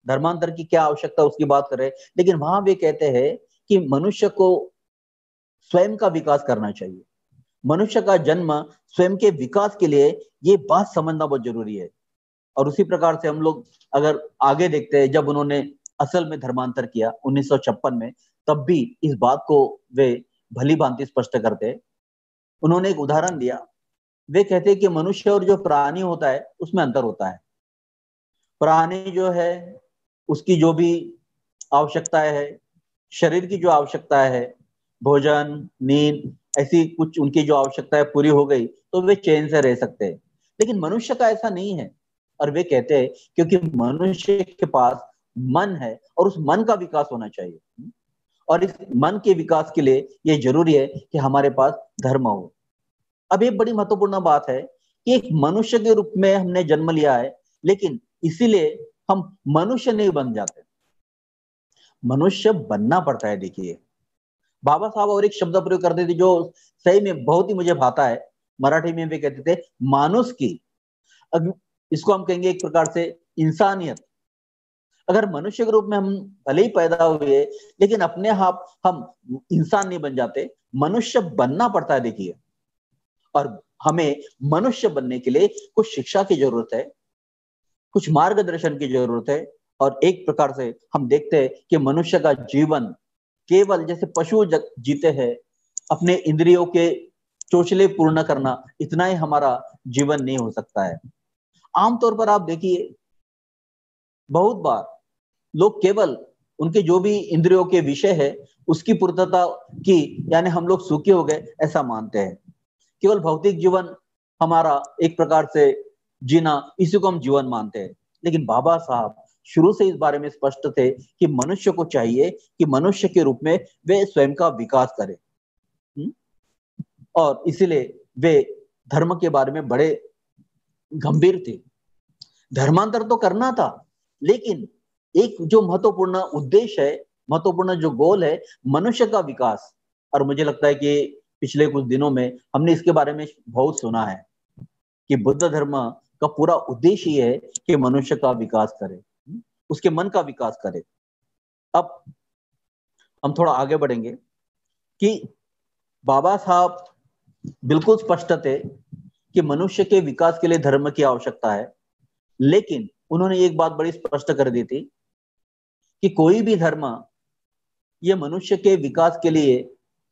धर्मांतर की क्या आवश्यकता उसकी बात कर रहे हैं, लेकिन वहां भी कहते हैं कि मनुष्य को स्वयं का विकास करना चाहिए। मनुष्य का जन्म स्वयं के विकास के लिए, ये बात समझना बहुत जरूरी है। और उसी प्रकार से हम लोग अगर आगे देखते हैं, जब उन्होंने असल में धर्मांतर किया 1956 में, तब भी इस बात को वे भली भांति स्पष्ट करते। उन्होंने एक उदाहरण दिया। वे कहते हैं कि मनुष्य और जो प्राणी होता है उसमें अंतर होता है। प्राणी जो है उसकी जो भी आवश्यकताएं है, शरीर की जो आवश्यकताएं है, भोजन, नींद, ऐसी कुछ उनकी जो आवश्यकताएं पूरी हो गई तो वे चैन से रह सकते हैं। लेकिन मनुष्य का ऐसा नहीं है। और वे कहते हैं क्योंकि मनुष्य के पास मन है और उस मन का विकास होना चाहिए, और इस मन के विकास के लिए यह जरूरी है कि हमारे पास धर्म हो। अब एक बड़ी महत्वपूर्ण बात है कि एक मनुष्य के रूप में हमने जन्म लिया है, लेकिन इसीलिए हम मनुष्य नहीं बन जाते, मनुष्य बनना पड़ता है। देखिए बाबा साहब और एक शब्द प्रयोग करते थे जो सही में बहुत ही मुझे भाता है, मराठी में भी कहते थे मानुष की। अब इसको हम कहेंगे एक प्रकार से इंसानियत। अगर मनुष्य के रूप में हम भले ही पैदा हुए, लेकिन अपने आप हम इंसान नहीं बन जाते, मनुष्य बनना पड़ता है। देखिए, और हमें मनुष्य बनने के लिए कुछ शिक्षा की जरूरत है, कुछ मार्गदर्शन की जरूरत है। और एक प्रकार से हम देखते हैं कि मनुष्य का जीवन केवल जैसे पशु जीते हैं, अपने इंद्रियों के चोचले पूर्ण करना, इतना ही हमारा जीवन नहीं हो सकता है। आमतौर पर आप देखिए बहुत बार लोग केवल उनके जो भी इंद्रियों के विषय है उसकी पूर्तता की, यानी हम लोग सुखी हो गए ऐसा मानते हैं। केवल भौतिक जीवन हमारा एक प्रकार से जीना, इसी को हम जीवन मानते हैं। लेकिन बाबा साहब शुरू से इस बारे में स्पष्ट थे कि मनुष्य को चाहिए कि मनुष्य के रूप में वे स्वयं का विकास करें। और इसीलिए वे धर्म के बारे में बड़े गंभीर थे। धर्मांतर तो करना था, लेकिन एक जो महत्वपूर्ण उद्देश्य है, महत्वपूर्ण जो गोल है, मनुष्य का विकास। और मुझे लगता है कि पिछले कुछ दिनों में हमने इसके बारे में बहुत सुना है कि बुद्ध धर्म का पूरा उद्देश्य ये है कि मनुष्य का विकास करे, उसके मन का विकास करे। अब हम थोड़ा आगे बढ़ेंगे कि बाबा साहब बिल्कुल स्पष्ट थे कि मनुष्य के विकास के लिए धर्म की आवश्यकता है, लेकिन उन्होंने एक बात बड़ी स्पष्ट कर दी थी कि कोई भी धर्म ये मनुष्य के विकास के लिए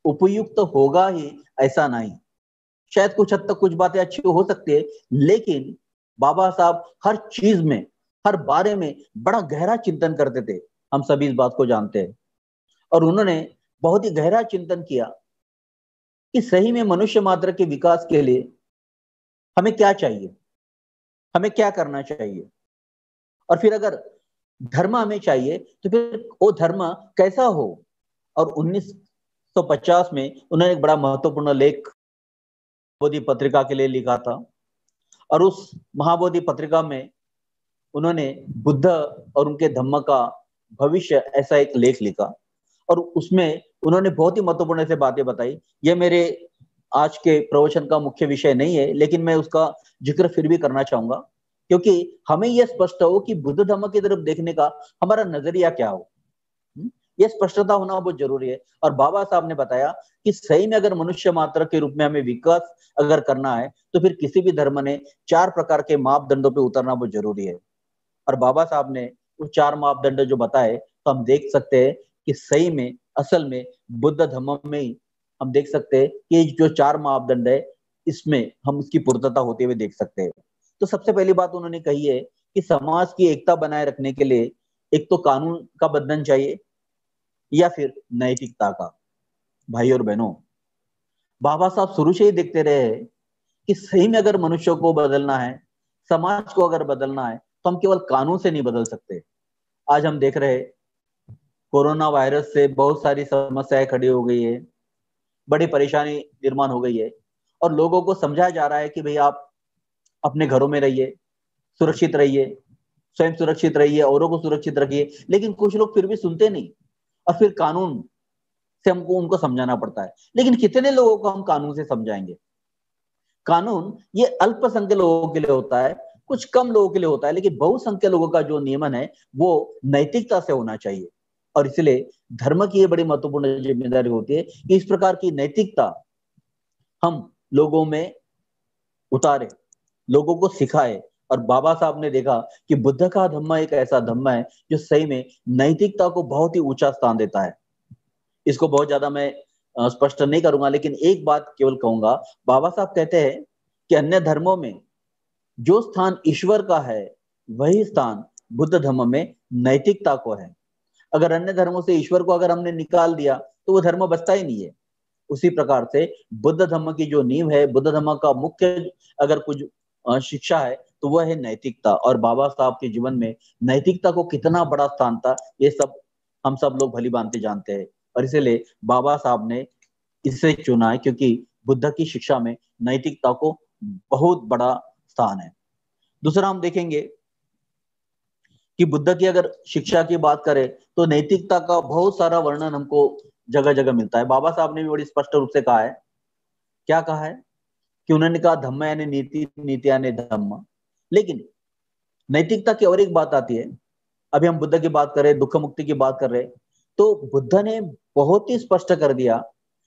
उपयुक्त होगा ही ऐसा नहीं। शायद कुछ हद तक कुछ बातें अच्छी हो सकती है, लेकिन बाबा साहब हर चीज में, हर बारे में बड़ा गहरा चिंतन करते थे। हम सभी इस बात को जानते हैं। और उन्होंने बहुत ही गहरा चिंतन किया कि सही में मनुष्य मात्र के विकास के लिए हमें क्या चाहिए, हमें क्या करना चाहिए। और फिर अगर धर्म हमें चाहिए तो फिर वो धर्म कैसा हो। और 1950 में उन्होंने एक बड़ा महत्वपूर्ण लेख बोधि पत्रिका के लिए लिखा था। और उस महाबोधि पत्रिका में उन्होंने बुद्ध और उनके धम्म का भविष्य ऐसा एक लेख लिखा और उसमें उन्होंने बहुत ही महत्वपूर्ण ऐसे बातें बताई। ये मेरे आज के प्रवचन का मुख्य विषय नहीं है, लेकिन मैं उसका जिक्र फिर भी करना चाहूंगा, क्योंकि हमें यह स्पष्ट हो कि बुद्ध धम्म की तरफ देखने का हमारा नजरिया क्या हो। यह स्पष्टता होना बहुत जरूरी है। और बाबा साहब ने बताया कि सही में अगर मनुष्य मात्र के रूप में हमें विकास अगर करना है तो फिर किसी भी धर्म ने 4 प्रकार के मापदंडों पे उतरना बहुत जरूरी है। और बाबा साहब ने वो 4 मापदंड जो बताए, तो हम देख सकते हैं कि सही में असल में बुद्ध धर्म में ही हम देख सकते हैं कि जो 4 मापदंड है इसमें हम उसकी पूर्तता होते हुए देख सकते हैं। तो सबसे पहली बात उन्होंने कही है कि समाज की एकता बनाए रखने के लिए एक तो कानून का बंधन चाहिए या फिर नैतिकता का। भाई और बहनों, बाबा साहब शुरू से ही देखते रहे कि सही में अगर मनुष्य को बदलना है, समाज को अगर बदलना है, तो हम केवल कानून से नहीं बदल सकते। आज हम देख रहे कोरोना वायरस से बहुत सारी समस्याएं खड़ी हो गई है, बड़ी परेशानी निर्माण हो गई है और लोगों को समझाया जा रहा है कि भाई आप अपने घरों में रहिए, सुरक्षित रहिए, स्वयं सुरक्षित रहिए, औरों को सुरक्षित रखिए। लेकिन कुछ लोग फिर भी सुनते नहीं और फिर कानून से हमको उनको समझाना पड़ता है। लेकिन कितने लोगों को हम कानून से समझाएंगे? कानून ये अल्पसंख्यक लोगों के लिए होता है, कुछ कम लोगों के लिए होता है, लेकिन बहुसंख्यक लोगों का जो नियमन है वो नैतिकता से होना चाहिए। और इसलिए धर्म की ये बड़ी महत्वपूर्ण जिम्मेदारी होती है कि इस प्रकार की नैतिकता हम लोगों में उतारे, लोगों को सिखाए। और बाबा साहब ने देखा कि बुद्ध का धम्म एक ऐसा धम्म है जो सही में नैतिकता को बहुत ही ऊंचा स्थान देता है। इसको बहुत ज्यादा मैं स्पष्ट नहीं करूंगा, लेकिन एक बात केवल कहूंगा। बाबा साहब कहते हैं कि अन्य धर्मों में जो स्थान ईश्वर का है वही स्थान बुद्ध धर्म में नैतिकता को है। अगर अन्य धर्मों से ईश्वर को अगर हमने निकाल दिया तो वो धर्म बचता ही नहीं है। उसी प्रकार से बुद्ध धर्म की जो नींव है, बुद्ध धर्म का मुख्य अगर कुछ शिक्षा है तो वह है नैतिकता। और बाबा साहब के जीवन में नैतिकता को कितना बड़ा स्थान था, ये सब हम सब लोग भली भांति जानते हैं। और इसीलिए बाबा साहब ने इसे चुना है, क्योंकि बुद्ध की शिक्षा में नैतिकता को बहुत बड़ा स्थान है। दूसरा हम देखेंगे कि बुद्ध की अगर शिक्षा की बात करें तो नैतिकता का बहुत सारा वर्णन हमको जगह जगह मिलता है। बाबा साहब ने भी बड़ी स्पष्ट रूप से कहा है। क्या कहा है कि उन्होंने कहा धम्म यानी नीति, नीति यानी धम्म। लेकिन नैतिकता की और एक बात आती है। अभी हम बुद्ध की बात कर रहे, दुख मुक्ति की बात कर रहे, तो बुद्ध ने बहुत ही स्पष्ट कर दिया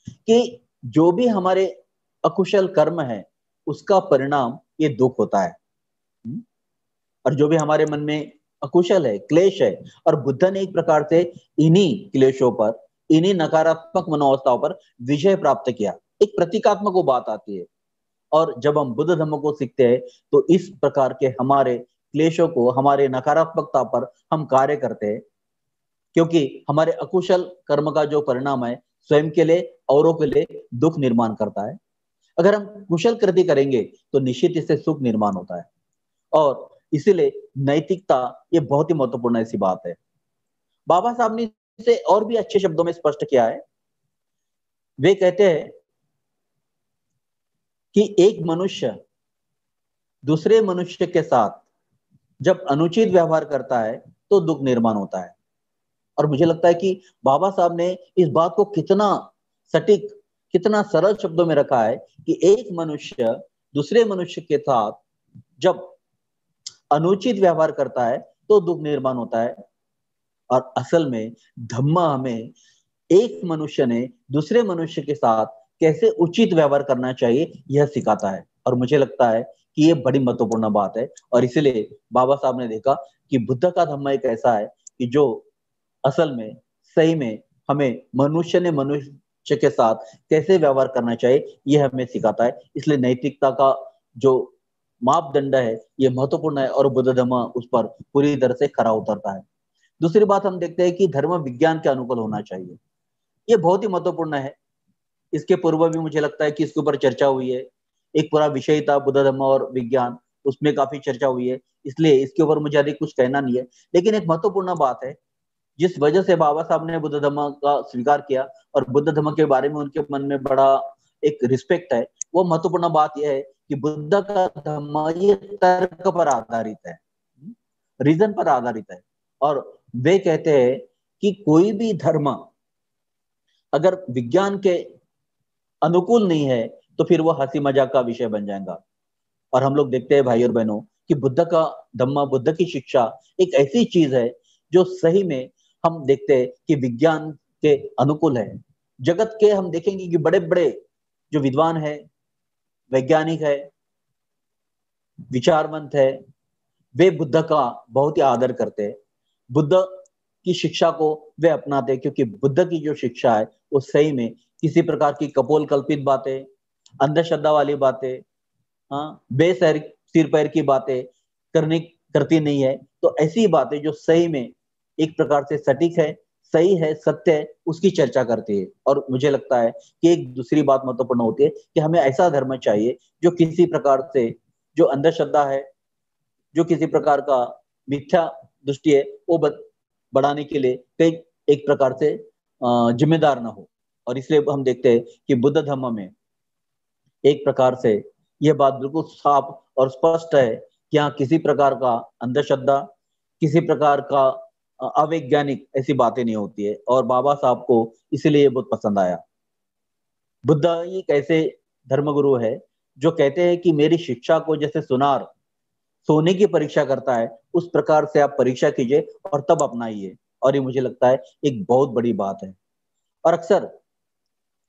कि जो भी हमारे अकुशल कर्म है उसका परिणाम ये दुख होता है। और जो भी हमारे मन में अकुशल है, क्लेश है, और बुद्ध ने एक प्रकार से इन्हीं क्लेशों पर, इन्हीं नकारात्मक मनोवस्थाओं पर विजय प्राप्त किया। एक प्रतीकात्मक वो बात आती है। और जब हम बुद्ध धर्म को सीखते हैं तो इस प्रकार के हमारे क्लेशों को, हमारे नकारात्मकता पर हम कार्य करते हैं, क्योंकि हमारे अकुशल कर्म का जो परिणाम है स्वयं के लिए, औरों के लिए दुख निर्माण करता है। अगर हम कुशल कृति करेंगे तो निश्चित इससे सुख निर्माण होता है। और इसीलिए नैतिकता ये बहुत ही महत्वपूर्ण ऐसी बात है। बाबा साहब ने इसे और भी अच्छे शब्दों में स्पष्ट किया है। वे कहते हैं कि एक मनुष्य दूसरे मनुष्य के साथ जब अनुचित व्यवहार करता है तो दुख निर्माण होता है। और मुझे लगता है कि बाबा साहब ने इस बात को कितना सटीक, कितना सरल शब्दों में रखा है कि एक मनुष्य दूसरे मनुष्य के साथ जब अनुचित व्यवहार करता है तो दुख निर्माण होता है। और असल में धम्म हमें एक मनुष्य ने दूसरे मनुष्य के साथ कैसे उचित व्यवहार करना चाहिए यह सिखाता है। और मुझे लगता है कि ये बड़ी महत्वपूर्ण बात है। और इसलिए बाबा साहब ने देखा कि बुद्ध का धम्म एक ऐसा है कि जो असल में सही में हमें मनुष्य ने मनुष्य के साथ कैसे व्यवहार करना चाहिए यह हमें सिखाता है। इसलिए नैतिकता का जो मापदंड है ये महत्वपूर्ण है और बुद्ध धर्म उस पर पूरी तरह से खरा उतरता है। दूसरी बात हम देखते हैं कि धर्म विज्ञान के अनुकूल होना चाहिए। ये बहुत ही महत्वपूर्ण है। इसके पूर्व भी मुझे लगता है कि इसके ऊपर चर्चा हुई है। एक पूरा विषय था बुद्ध धर्म और विज्ञान, उसमें काफी चर्चा हुई है, इसलिए इसके ऊपर मुझे अधिक कुछ कहना नहीं है। लेकिन एक महत्वपूर्ण बात है जिस वजह से बाबा साहब ने बुद्ध धर्म का स्वीकार किया और बुद्ध धर्म के बारे में उनके मन में बड़ा एक रिस्पेक्ट है, वो महत्वपूर्ण बात यह है कि बुद्ध का धम्म ये तर्क पर आधारित है, रीजन पर आधारित है। और वे कहते हैं कि कोई भी धर्म अगर विज्ञान के अनुकूल नहीं है तो फिर वो हंसी मजाक का विषय बन जाएगा। और हम लोग देखते हैं भाई और बहनों कि बुद्ध का धम्म, बुद्ध की शिक्षा एक ऐसी चीज है जो सही में हम देखते हैं कि विज्ञान के अनुकूल है। जगत के हम देखेंगे कि बड़े बड़े जो विद्वान है, वैज्ञानिक है, विचारवंत है, वे बुद्ध का बहुत ही आदर करते हैं, बुद्ध की शिक्षा को वे अपनाते हैं, क्योंकि बुद्ध की जो शिक्षा है वो सही में किसी प्रकार की कपोल कल्पित बातें, अंधश्रद्धा वाली बातें, हाँ, बेसर सिर पैर की बातें करती नहीं है। तो ऐसी बातें जो सही में एक प्रकार से सटीक है, सही है, सत्य है, उसकी चर्चा करती है। और मुझे लगता है कि एक दूसरी बात महत्वपूर्ण होती है कि हमें ऐसा धर्म चाहिए जो किसी प्रकार से जो अंधश्रद्धा है, जो किसी प्रकार का मिथ्या दृष्टि है, वो बढ़ाने के लिए कई एक प्रकार से जिम्मेदार ना हो। और इसलिए हम देखते हैं कि बुद्ध धर्म में एक प्रकार से यह बात बिल्कुल साफ और स्पष्ट है कि यहाँ किसी प्रकार का अंधश्रद्धा, किसी प्रकार का अवैज्ञानिक ऐसी बातें नहीं होती है। और बाबा साहब को इसीलिए बहुत पसंद आया। बुद्ध एक ऐसे धर्मगुरु है जो कहते हैं कि मेरी शिक्षा को जैसे सुनार सोने की परीक्षा करता है, उस प्रकार से आप परीक्षा कीजिए और तब अपनाइए। और ये मुझे लगता है एक बहुत बड़ी बात है। और अक्सर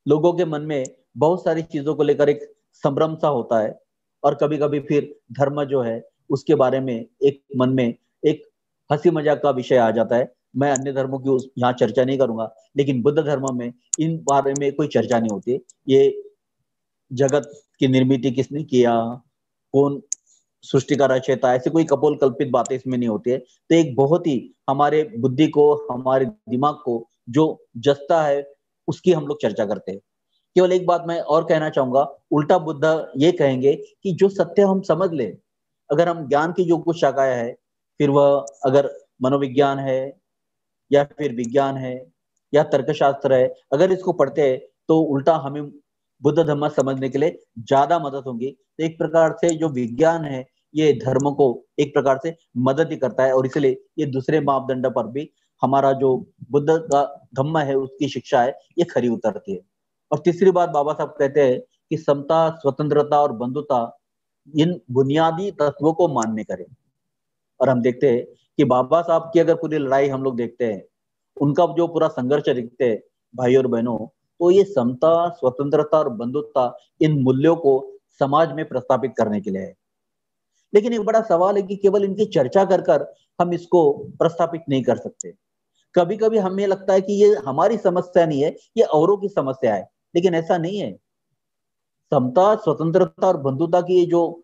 लोगों के मन में बहुत सारी चीजों को लेकर एक संभ्रम सा होता है, और कभी कभी फिर धर्म जो है उसके बारे में एक मन में एक हंसी मजाक का विषय आ जाता है। मैं अन्य धर्मों की यहाँ चर्चा नहीं करूंगा, लेकिन बुद्ध धर्म में इन बारे में कोई चर्चा नहीं होती। ये जगत की निर्मित किसने किया, कौन सृष्टि का रचयिता, ऐसे कोई कपोल कल्पित बातें इसमें नहीं होती है। तो एक बहुत ही हमारे बुद्धि को, हमारे दिमाग को जो जसता है उसकी हम लोग चर्चा करते हैं। केवल एक बात मैं और कहना चाहूंगा, उल्टा बुद्ध ये कहेंगे कि जो सत्य हम समझ ले, अगर हम ज्ञान की जो कुछ शाखाएं है, फिर वह अगर मनोविज्ञान है या फिर विज्ञान है या तर्कशास्त्र है, अगर इसको पढ़ते हैं तो उल्टा हमें बुद्ध धर्म समझने के लिए ज्यादा मदद होगी। तो एक प्रकार से जो विज्ञान है ये धर्म को एक प्रकार से मदद ही करता है, और इसलिए ये दूसरे मापदंड पर भी हमारा जो बुद्ध का धम्म है उसकी शिक्षा है ये खरी उतरती है। और तीसरी बात बाबा साहब कहते हैं कि समता, स्वतंत्रता और बंधुता इन बुनियादी तत्वों को मान्य करें। और हम देखते हैं कि बाबा साहब की अगर पूरी लड़ाई हम लोग देखते हैं, उनका जो पूरा संघर्ष देखते हैं भाई और बहनों, तो ये समता, स्वतंत्रता और बंधुता इन मूल्यों को समाज में प्रस्थापित करने के लिए है। लेकिन एक बड़ा सवाल है कि केवल इनकी चर्चा कर कर हम इसको प्रस्थापित नहीं कर सकते। कभी कभी हमें लगता है कि ये हमारी समस्या नहीं है, ये औरों की समस्या है, लेकिन ऐसा नहीं है। समता, स्वतंत्रता और बंधुता की ये जो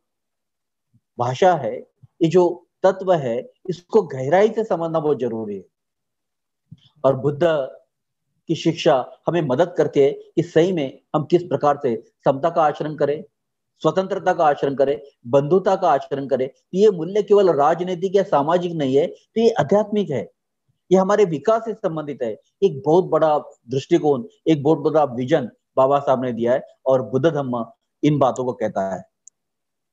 भाषा है, ये जो तत्व है, इसको गहराई से समझना बहुत जरूरी है। और बुद्ध की शिक्षा हमें मदद करती है कि सही में हम किस प्रकार से समता का आचरण करें, स्वतंत्रता का आचरण करें, बंधुता का आचरण करें। ये मूल्य केवल राजनीतिक या सामाजिक नहीं है, तो ये आध्यात्मिक है, ये हमारे विकास से संबंधित है। एक बहुत बड़ा दृष्टिकोण, एक बहुत बड़ा विजन बाबा साहब ने दिया है, और बुद्ध धम्म इन बातों को कहता है।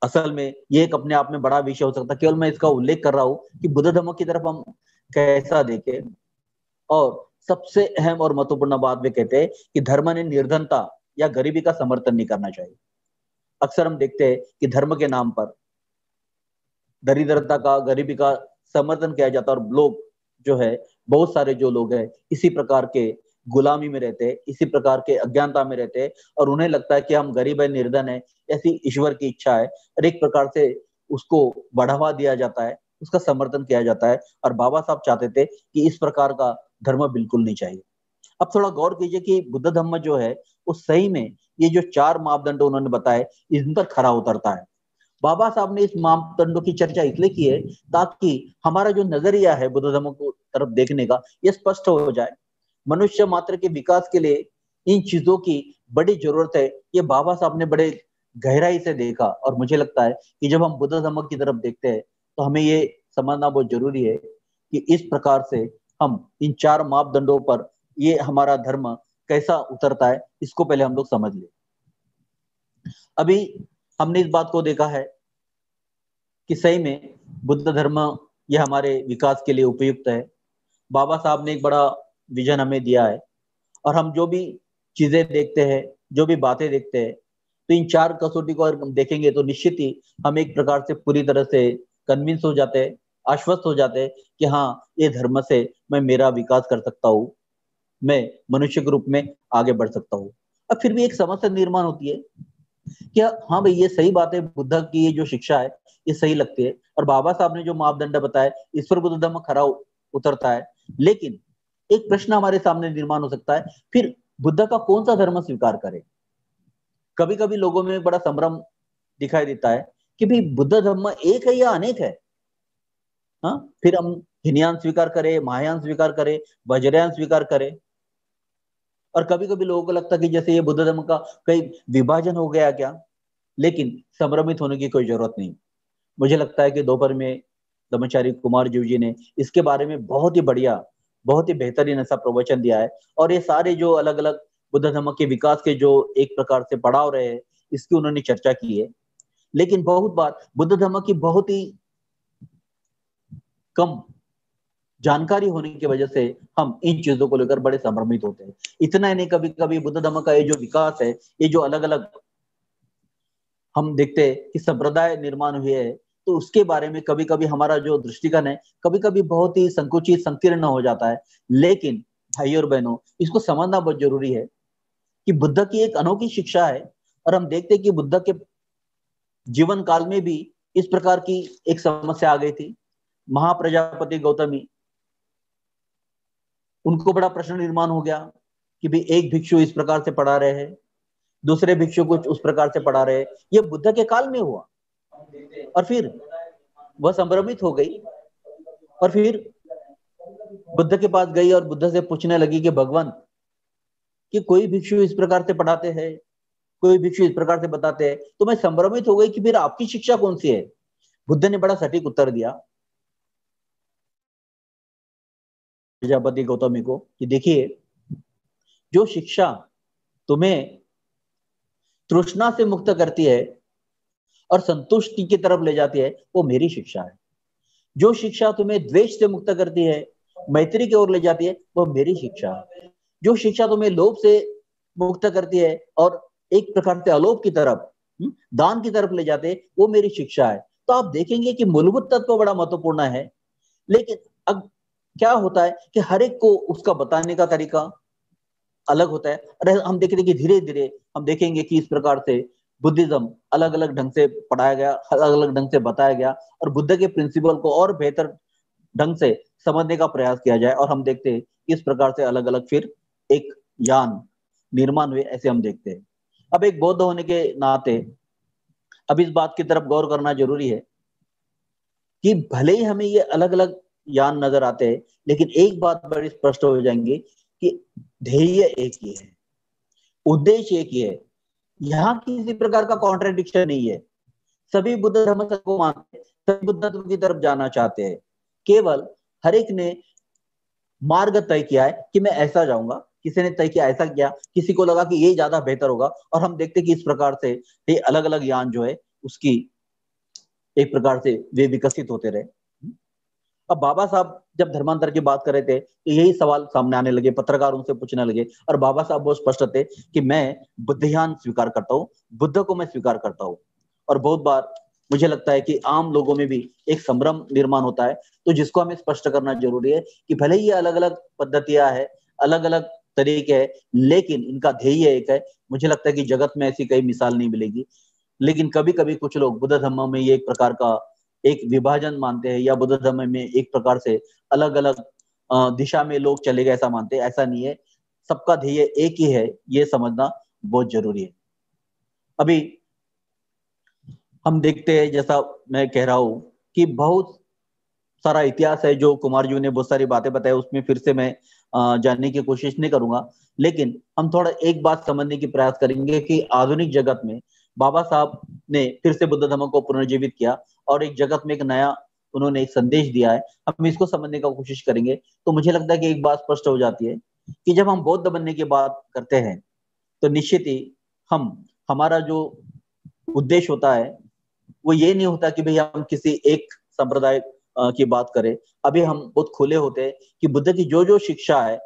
असल में ये एक अपने आप में बड़ा विषय हो सकता है, केवल मैं इसका उल्लेख कर रहा हूं कि बुद्ध धर्म की तरफ हम कैसा देखें। और सबसे अहम और महत्वपूर्ण बात वे कहते हैं कि धर्म ने निर्धनता या गरीबी का समर्थन नहीं करना चाहिए। अक्सर हम देखते हैं कि धर्म के नाम पर दरिद्रता का, गरीबी का समर्थन किया जाता है, और लोग जो है, बहुत सारे जो लोग हैं इसी प्रकार के गुलामी में रहते हैं, इसी प्रकार के अज्ञानता में रहते हैं, और उन्हें लगता है कि हम गरीब है, निर्धन है, ऐसी ईश्वर की इच्छा है, और एक प्रकार से उसको बढ़ावा दिया जाता है, उसका समर्थन किया जाता है। और बाबा साहब चाहते थे कि इस प्रकार का धर्म बिल्कुल नहीं चाहिए। अब थोड़ा गौर कीजिए कि बुद्ध धर्म जो है वो सही में ये जो 4 मापदंड उन्होंने बताए, इन पर खरा उतरता है। बाबा साहब ने इस मापदंडों की चर्चा इसलिए की है ताकि हमारा जो नजरिया है बुद्ध धर्म को तरफ देखने का, ये स्पष्ट हो जाए। मनुष्य मात्र के विकास के लिए इन चीजों की बड़ी जरूरत है, ये बाबा साहब ने बड़े गहराई से देखा। और मुझे लगता है कि जब हम बुद्ध धर्म की तरफ देखते हैं तो हमें ये समझना बहुत जरूरी है कि इस प्रकार से हम इन 4 मापदंडों पर ये हमारा धर्म कैसा उतरता है, इसको पहले हम लोग समझ ले। अभी हमने इस बात को देखा है कि सही में बुद्ध धर्म यह हमारे विकास के लिए उपयुक्त है। बाबा साहब ने एक बड़ा विजन हमें दिया है, और हम जो भी चीजें देखते हैं, जो भी बातें देखते हैं, तो इन 4 कसौटी को अगर हम देखेंगे तो निश्चित ही हम एक प्रकार से पूरी तरह से कन्विंस हो जाते हैं, आश्वस्त हो जाते हैं कि हाँ, ये धर्म से मैं मेरा विकास कर सकता हूँ, मैं मनुष्य के रूप में आगे बढ़ सकता हूँ। अब फिर भी एक समस्या निर्माण होती है कि हाँ भाई, ये सही बात है, बुद्ध की ये जो शिक्षा है ये सही लगती है, और बाबा साहब ने जो मापदंड बताए इस पर बुद्ध धर्म खरा उतरता है। लेकिन एक प्रश्न हमारे सामने निर्माण हो सकता है, फिर बुद्ध का कौन सा धर्म स्वीकार करें? कभी कभी लोगों में बड़ा संभ्रम दिखाई देता है कि भाई बुद्ध धर्म एक है या अनेक है। हाँ, फिर हम हिनयान स्वीकार करें, महायान स्वीकार करें, वज्रयान स्वीकार करें। और कभी कभी लोगों को लगता है कि जैसे ये बुद्ध धर्म का कई विभाजन हो गया क्या। लेकिन संभ्रमित होने की कोई जरूरत नहीं। मुझे लगता है कि दोपहर में ब्रह्मचारी कुमार जी ने इसके बारे में बहुत ही बढ़िया, बहुत ही बेहतरीन ऐसा प्रवचन दिया है। और ये सारे जो अलग अलग बुद्ध धर्म के विकास के जो एक प्रकार से पड़ाव रहे हैं, इसकी उन्होंने चर्चा की है। लेकिन बहुत बार बुद्ध धर्म की बहुत ही कम जानकारी होने की वजह से हम इन चीजों को लेकर बड़े संभ्रमित होते हैं। इतना ही नहीं, कभी कभी बुद्ध धर्म का ये जो विकास है, ये जो अलग अलग हम देखते हैं कि संप्रदाय निर्माण हुए है, तो उसके बारे में कभी कभी हमारा जो दृष्टिकोण है कभी कभी बहुत ही संकुचित, संकीर्ण हो जाता है। लेकिन भाई और बहनों, इसको समझना बहुत जरूरी है कि बुद्ध की एक अनोखी शिक्षा है, और हम देखते हैं कि बुद्ध के जीवन काल में भी इस प्रकार की एक समस्या आ गई थी। महाप्रजापति गौतमी, उनको बड़ा प्रश्न निर्माण हो गया कि भाई एक भिक्षु इस प्रकार से पढ़ा रहे हैं, दूसरे भिक्षु कुछ उस प्रकार से पढ़ा रहे हैं। ये बुद्ध के काल में हुआ, और फिर वह संभ्रमित हो गई, और फिर बुद्ध के पास गई और बुद्ध से पूछने लगी कि भगवान, कि कोई भिक्षु इस प्रकार से पढ़ाते हैं, कोई भिक्षु इस प्रकार से बताते हैं, तो मैं संभ्रमित हो गई कि फिर आपकी शिक्षा कौन सी है। बुद्ध ने बड़ा सटीक उत्तर दिया प्रजापति गौतमी को कि देखिए, जो शिक्षा तुम्हें तृष्णा से मुक्त करती है और संतुष्टि की तरफ ले जाती है, वो मेरी शिक्षा है। जो शिक्षा तुम्हें द्वेष से मुक्त करती है, मैत्री की ओर ले जाती है, वो मेरी शिक्षा है। जो शिक्षा तुम्हें लोभ से मुक्त करती है और एक प्रकार से अलोभ की तरफ, दान की तरफ ले जाते हैं, वो मेरी शिक्षा है। तो आप देखेंगे कि मूलभूत तत्व बड़ा महत्वपूर्ण है। लेकिन अब क्या होता है कि हर एक को उसका बताने का तरीका अलग होता है। और हम देखेंगे कि धीरे धीरे हम देखेंगे कि इस प्रकार से बुद्धिज्म अलग अलग ढंग से पढ़ाया गया, अलग अलग ढंग से बताया गया, और बुद्ध के प्रिंसिपल को और बेहतर ढंग से समझने का प्रयास किया जाए। और हम देखते हैं इस प्रकार से अलग अलग फिर एक यान निर्माण हुए, ऐसे हम देखते हैं। अब एक बौद्ध होने के नाते अब इस बात की तरफ गौर करना जरूरी है कि भले ही हमें ये अलग अलग यान नजर आते हैं, लेकिन एक बात बड़ी स्पष्ट हो जाएंगी कि ध्येय एक ही है, उद्देश्य एक ही है। यहाँ किसी प्रकार का कॉन्ट्रडिक्शन नहीं है। सभी बुद्ध धर्म को मानते हैं, सभी बुद्ध धर्म की तरफ जाना चाहते हैं। केवल हर एक ने मार्ग तय किया है कि मैं ऐसा जाऊंगा, किसी ने तय किया ऐसा किया, किसी को लगा कि ये ज्यादा बेहतर होगा। और हम देखते कि इस प्रकार से ये अलग अलग यान जो है उसकी एक प्रकार से वे विकसित होते रहे। अब बाबा साहब जब धर्मांतर की बात कर रहे थे तो यही सवाल सामने आने लगे, पत्रकार उनसे पूछने लगे, और बाबा साहब बहुत स्पष्ट थे कि मैं बुद्धयान स्वीकार करता हूँ, बुद्ध को मैं स्वीकार करता हूँ। और बहुत बार मुझे लगता है कि आम लोगों में भी एक संभ्रम निर्माण होता है, तो जिसको हमें स्पष्ट करना जरूरी है कि भले ही अलग अलग पद्धतियां है, अलग अलग तरीके है, लेकिन इनका ध्येय एक है। मुझे लगता है कि जगत में ऐसी कई मिसाल नहीं मिलेगी। लेकिन कभी कभी कुछ लोग बुद्ध धर्म में ये एक प्रकार का एक विभाजन मानते हैं, या बुद्ध धर्म में एक प्रकार से अलग अलग दिशा में लोग चले गए ऐसा मानते हैं। ऐसा नहीं है, सबका ध्येय एक ही है, ये समझना बहुत जरूरी है। अभी हम देखते हैं, जैसा मैं कह रहा हूं कि बहुत सारा इतिहास है जो कुमार जी ने बहुत सारी बातें बताई, उसमें फिर से मैं जानने की कोशिश नहीं करूंगा। लेकिन हम थोड़ा एक बात समझने की प्रयास करेंगे कि आधुनिक जगत में बाबा साहब ने फिर से बुद्ध धर्म को पुनर्जीवित किया, और एक जगत में एक नया उन्होंने एक संदेश दिया है। हम इसको समझने का कोशिश करेंगे तो मुझे लगता है कि एक बात स्पष्ट हो जाती है कि जब हम बौद्ध बनने की बात करते हैं तो निश्चित ही हम हमारा जो उद्देश्य होता है वो ये नहीं होता कि भाई हम किसी एक संप्रदाय की बात करें। अभी हम बहुत खुले होते हैं कि बुद्ध की जो जो शिक्षा है,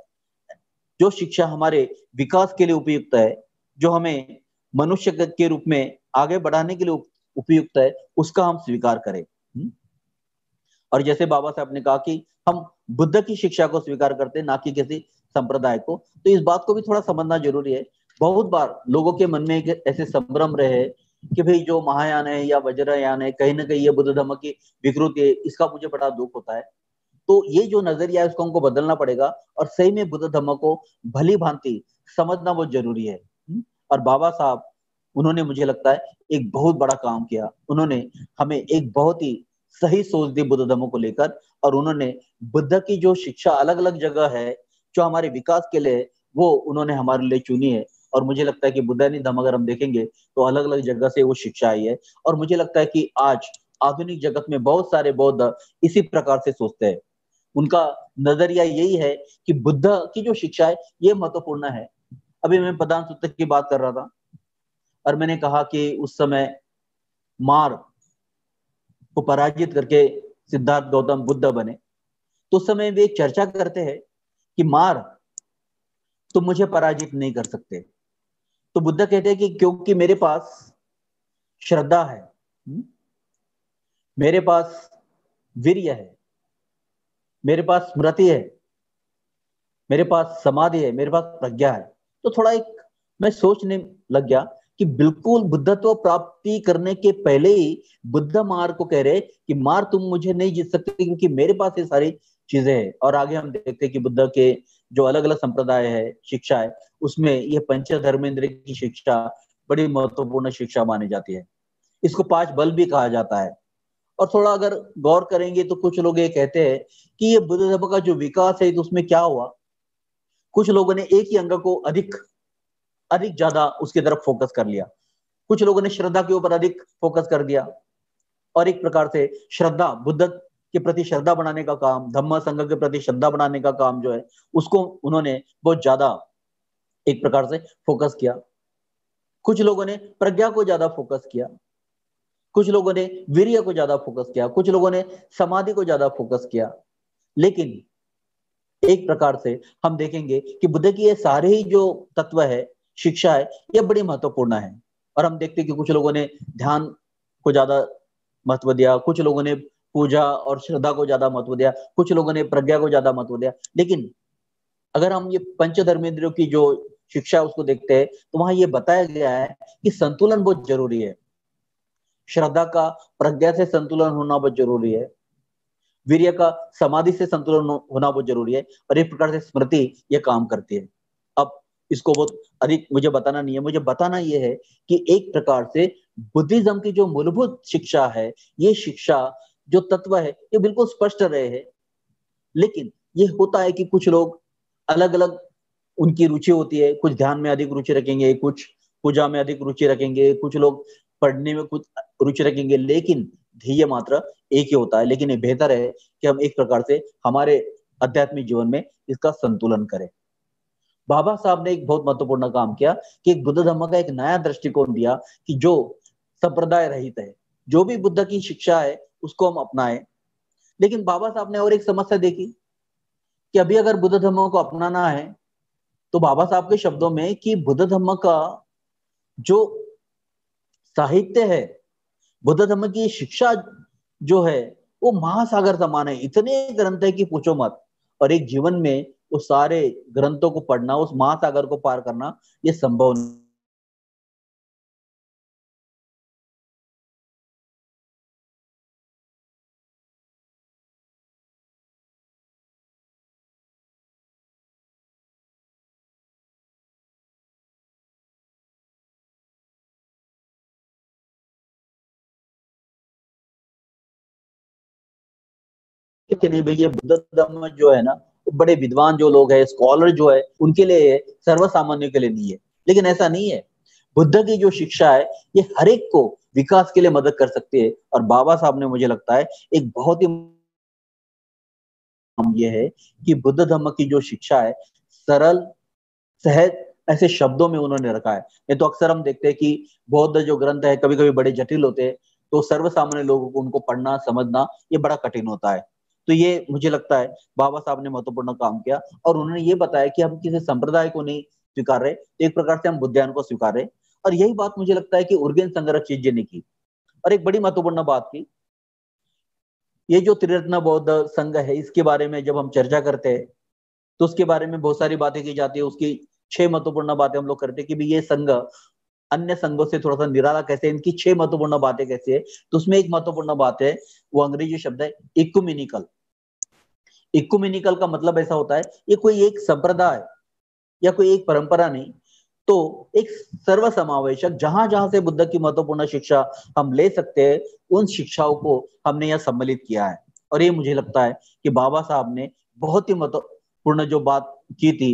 जो शिक्षा हमारे विकास के लिए उपयुक्त है, जो हमें मनुष्य के रूप में आगे बढ़ाने के लिए उपयुक्त है, उसका हम स्वीकार करें। और जैसे बाबा साहब ने कहा कि हम बुद्ध की शिक्षा को स्वीकार करते हैं, ना कि किसी संप्रदाय को, तो इस बात को भी थोड़ा समझना जरूरी है। बहुत बार लोगों के मन में एक ऐसे संभ्रम रहे कि भाई जो महायान है या वज्रयान है, कहीं ना कहीं ये बुद्ध धर्म की विकृति है, इसका मुझे बड़ा दुख होता है। तो ये जो नजरिया है उसको हमको बदलना पड़ेगा और सही में बुद्ध धर्म को भली भांति समझना बहुत जरूरी है। और बाबा साहब, उन्होंने मुझे लगता है एक बहुत बड़ा काम किया। उन्होंने हमें एक बहुत ही सही सोच दी बुद्ध धर्म को लेकर, और उन्होंने बुद्ध की जो शिक्षा अलग अलग जगह है जो हमारे विकास के लिए, वो उन्होंने हमारे लिए चुनी है। और मुझे लगता है कि बुद्धानी धर्म अगर हम देखेंगे तो अलग अलग जगह से वो शिक्षा आई है। और मुझे लगता है कि आज आधुनिक जगत में बहुत सारे बौद्ध इसी प्रकार से सोचते हैं। उनका नजरिया यही है कि बुद्ध की जो शिक्षा है ये महत्वपूर्ण है। अभी मैं प्रधान सूत्र की बात कर रहा था और मैंने कहा कि उस समय मार को पराजित करके सिद्धार्थ गौतम बुद्ध बने। तो उस समय वे चर्चा करते हैं कि मार तुम मुझे पराजित नहीं कर सकते। तो बुद्ध कहते हैं कि क्योंकि मेरे पास श्रद्धा है, मेरे पास वीर्य है, मेरे पास स्मृति है, मेरे पास समाधि है, मेरे पास प्रज्ञा है। तो थोड़ा एक मैं सोचने लग गया कि बिल्कुल बुद्धत्व प्राप्ति करने के पहले ही बुद्ध मार को कह रहे कि मार तुम मुझे नहीं जीत सकते क्योंकि मेरे पास ये सारी चीजें हैं। और आगे हम देखते हैं कि बुद्ध के जो अलग अलग संप्रदाय है, शिक्षा है, उसमें ये पंच धर्मेंद्र की शिक्षा बड़ी महत्वपूर्ण शिक्षा मानी जाती है। इसको 5 बल भी कहा जाता है। और थोड़ा अगर गौर करेंगे तो कुछ लोग ये कहते हैं कि ये बुद्ध धर्म का जो विकास है तो उसमें क्या हुआ, कुछ लोगों ने एक ही अंग को अधिक ज्यादा उसकी तरफ फोकस कर लिया, कुछ लोगों ने श्रद्धा के ऊपर अधिक फोकस कर दिया। और एक प्रकार से श्रद्धा, बुद्ध के प्रति श्रद्धा बढ़ाने का काम, धम्म संघ के प्रति श्रद्धा बढ़ाने का काम जो है उसको उन्होंने बहुत ज्यादा एक प्रकार से फोकस किया। कुछ लोगों ने प्रज्ञा को ज्यादा फोकस किया, कुछ लोगों ने वीर्य को ज्यादा फोकस किया, कुछ लोगों ने समाधि को ज्यादा फोकस किया। लेकिन एक प्रकार से हम देखेंगे कि बुद्ध की ये सारे ही जो तत्व है, शिक्षा है, ये बड़ी महत्वपूर्ण है। और हम देखते हैं कि कुछ लोगों ने ध्यान को ज्यादा महत्व दिया, कुछ लोगों ने पूजा और श्रद्धा को ज्यादा महत्व दिया, कुछ लोगों ने प्रज्ञा को ज्यादा महत्व दिया। लेकिन अगर हम ये पंच धर्मेंद्रियों की जो शिक्षा उसको देखते हैं तो वहां ये बताया गया है कि संतुलन बहुत जरूरी है। श्रद्धा का प्रज्ञा से संतुलन होना बहुत जरूरी है, वीर्य का समाधि से संतुलन होना बहुत जरूरी है, और एक प्रकार से स्मृति ये काम करती है। अब इसको बहुत अधिक मुझे बताना नहीं है, मुझे बताना यह है कि एक प्रकार से बुद्धिज्म की जो मूलभूत शिक्षा है, ये शिक्षा जो तत्व है ये बिल्कुल स्पष्ट रहे हैं। लेकिन ये होता है कि कुछ लोग अलग अलग उनकी रुचि होती है, कुछ ध्यान में अधिक रुचि रखेंगे, कुछ पूजा में अधिक रुचि रखेंगे, कुछ लोग पढ़ने में कुछ रुचि रखेंगे, लेकिन ध्येय मात्र एक ही होता है। लेकिन ये बेहतर है कि हम एक प्रकार से हमारे आध्यात्मिक जीवन में इसका संतुलन करें। बाबा साहब ने एक बहुत महत्वपूर्ण काम किया कि एक बुद्ध धर्म का एक नया दृष्टिकोण दिया कि जो संप्रदाय रहित है, जो भी बुद्ध की शिक्षा है उसको हम अपनाएं। लेकिन बाबा साहब ने और एक समस्या देखी कि अभी अगर बुद्ध धर्म को अपनाना है तो बाबा साहब के शब्दों में कि बुद्ध धर्म का जो साहित्य है, बुद्ध धर्म की शिक्षा जो है वो महासागर समान है, इतने ग्रंथ है कि पूछो मत। और एक जीवन में वो सारे ग्रंथों को पढ़ना, उस महासागर को पार करना ये संभव नहीं। कि नहीं भाई ये बुद्ध धर्म जो है ना, बड़े विद्वान जो लोग हैं, स्कॉलर जो है उनके लिए है, सर्वसामान्य के लिए नहीं है। लेकिन ऐसा नहीं है, बुद्ध की जो शिक्षा है ये हर एक को विकास के लिए मदद कर सकती है। और बाबा साहब ने मुझे लगता है एक बहुत ही ये है कि बुद्ध धर्म की जो शिक्षा है सरल, सहज ऐसे शब्दों में उन्होंने रखा है। ये तो अक्सर हम देखते हैं कि बौद्ध जो ग्रंथ है कभी कभी बड़े जटिल होते हैं, तो सर्वसामान्य लोगों को उनको पढ़ना समझना ये बड़ा कठिन होता है। तो ये मुझे लगता है बाबा साहब ने महत्वपूर्ण काम किया, और उन्होंने ये बताया कि हम किसी संप्रदाय को नहीं स्वीकार रहे, एक प्रकार से हम बुद्धायन को स्वीकार रहे। और यही बात मुझे लगता है कि उर्गेन संगरक्षित जी ने की। और एक बड़ी महत्वपूर्ण बात की, ये जो त्रिरत्न बौद्ध संघ है इसके बारे में जब हम चर्चा करते हैं तो उसके बारे में बहुत सारी बातें की जाती है। उसकी 6 महत्वपूर्ण बातें हम लोग करते हैं कि भाई ये संघ अन्य संघों से थोड़ा सा निराला कैसे है, इनकी 6 महत्वपूर्ण बातें कैसी है। तो उसमें एक महत्वपूर्ण बात है, वो अंग्रेजी शब्द है इक्युमेनिकल। इक्युमेनिकल का मतलब ऐसा होता है ये कोई एक संप्रदाय या कोई एक परंपरा नहीं, तो एक सर्वसमावेशक, जहां जहां से बुद्ध की महत्वपूर्ण शिक्षा हम ले सकते हैं उन शिक्षाओं को हमने यह सम्मिलित किया है। और ये मुझे लगता है कि बाबा साहब ने बहुत ही महत्वपूर्ण जो बात की थी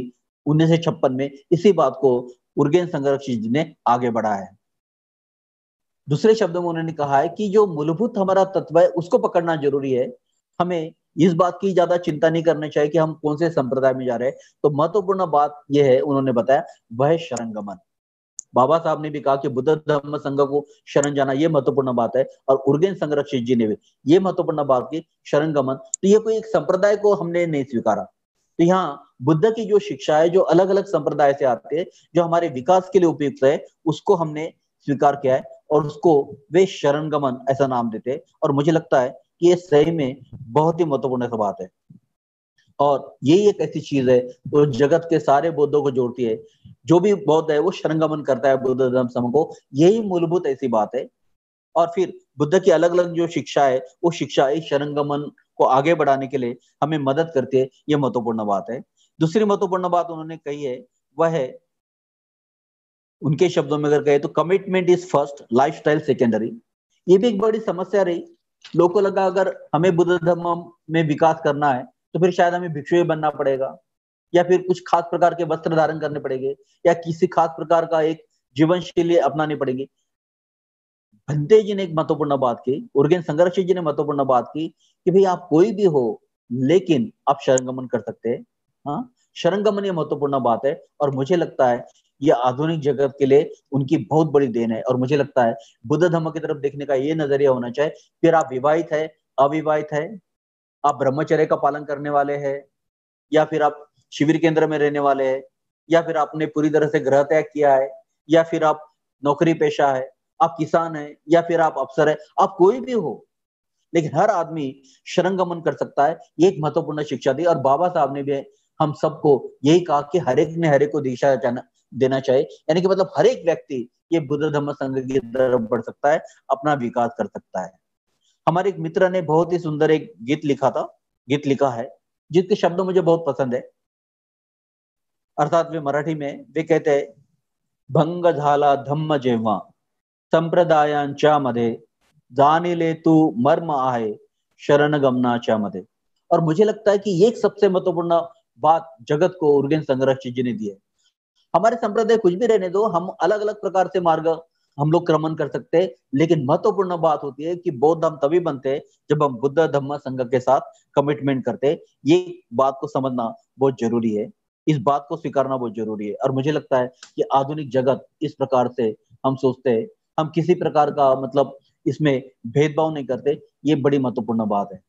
1956 में, इसी बात को उर्गेन संगरक्षित जी ने आगे बढ़ाया है। दूसरे शब्दों में उन्होंने कहा है कि जो मूलभूत हमारा तत्व है उसको पकड़ना जरूरी है। हमें इस बात की ज्यादा चिंता नहीं करनी चाहिए कि हम कौन से संप्रदाय में जा रहे हैं। तो महत्वपूर्ण बात यह है, उन्होंने बताया, वह शरणगमन। बाबा साहब ने भी कहा कि बुद्ध धम्म संघ को शरण जाना ये महत्वपूर्ण बात है, और उर्गेन संगरक्षित जी ने भी ये महत्वपूर्ण बात की, शरणगमन। तो ये कोई एक संप्रदाय को हमने नहीं स्वीकारा। तो यहाँ बुद्ध की जो शिक्षा है, जो अलग अलग संप्रदाय से आते हैं, जो हमारे विकास के लिए उपयुक्त है, उसको हमने स्वीकार किया है, और उसको वे शरणगमन ऐसा नाम देते। और मुझे लगता है कि ये सही में बहुत ही महत्वपूर्ण बात है, और यही एक ऐसी चीज है जो जगत के सारे बौद्धों को जोड़ती है। जो भी बौद्ध है वो शरणगमन करता है बुद्ध धर्म समूह को, यही मूलभूत ऐसी बात है। और फिर बुद्ध की अलग अलग जो शिक्षा है, वो शिक्षा इस शरणगमन को आगे बढ़ाने के लिए हमें मदद करती है, ये महत्वपूर्ण बात है। दूसरी महत्वपूर्ण बात उन्होंने कही है, वह है, उनके शब्दों में अगर कहे तो, commitment is first, lifestyle secondary. ये भी एक बड़ी समस्या रही। लोगों को लगा अगर हमें बुद्ध धर्म में विकास करना है तो फिर शायद हमें भिक्षु बनना पड़ेगा, या फिर कुछ खास प्रकार के वस्त्र धारण करने पड़ेंगे, या किसी खास प्रकार का एक जीवन शैली अपनानी पड़ेगी। भंते जी ने एक महत्वपूर्ण बात की, उर्गेन संगरक्षित जी ने महत्वपूर्ण बात की कि भाई आप कोई भी हो लेकिन आप शरणगमन कर सकते हैं। हाँ, शरणगमन ये महत्वपूर्ण बात है, और मुझे लगता है ये आधुनिक जगत के लिए उनकी बहुत बड़ी देन है। और मुझे लगता है बुद्ध धर्म की तरफ देखने का ये नजरिया होना चाहिए, फिर आप विवाहित है, अविवाहित है, आप ब्रह्मचर्य का पालन करने वाले हैं, या फिर आप शिविर केंद्र में रहने वाले हैं, या फिर आपने पूरी तरह से गृह त्याग किया है, या फिर आप नौकरी पेशा है, आप किसान है, या फिर आप अफसर है, आप कोई भी हो, लेकिन हर आदमी शरणगमन कर सकता है। ये एक महत्वपूर्ण शिक्षा दी। और बाबा साहब ने भी हम सबको यही कहा कि हर एक ने हर एक को दिशा देना चाहिए, यानी कि मतलब हर एक व्यक्ति ये बुद्ध धम्म संघ की तरफ बढ़ सकता है, अपना विकास कर सकता है। हमारे एक मित्र ने बहुत ही सुंदर एक गीत लिखा है, जिसके शब्द मुझे बहुत पसंद है। अर्थात वे मराठी में वे कहते हैं, भंग झाला धम्म जेव्हा संप्रदायांच्या मध्ये, जाणिले तू मर्म आहे शरणगमनाच्या मध्ये। और मुझे लगता है कि ये एक सबसे महत्वपूर्ण बात जगत को उर्गेन संगरक्षित जी ने दी है। हमारे संप्रदाय कुछ भी रहने दो, हम अलग अलग प्रकार से मार्ग हम लोग क्रमण कर सकते हैं, लेकिन महत्वपूर्ण बात होती है कि बौद्ध हम तभी बनते हैं जब हम बुद्ध धम्म संघ के साथ कमिटमेंट करते हैं। ये बात को समझना बहुत जरूरी है, इस बात को स्वीकारना बहुत जरूरी है। और मुझे लगता है कि आधुनिक जगत इस प्रकार से हम सोचते हैं, हम किसी प्रकार का मतलब इसमें भेदभाव नहीं करते, ये बड़ी महत्वपूर्ण बात है।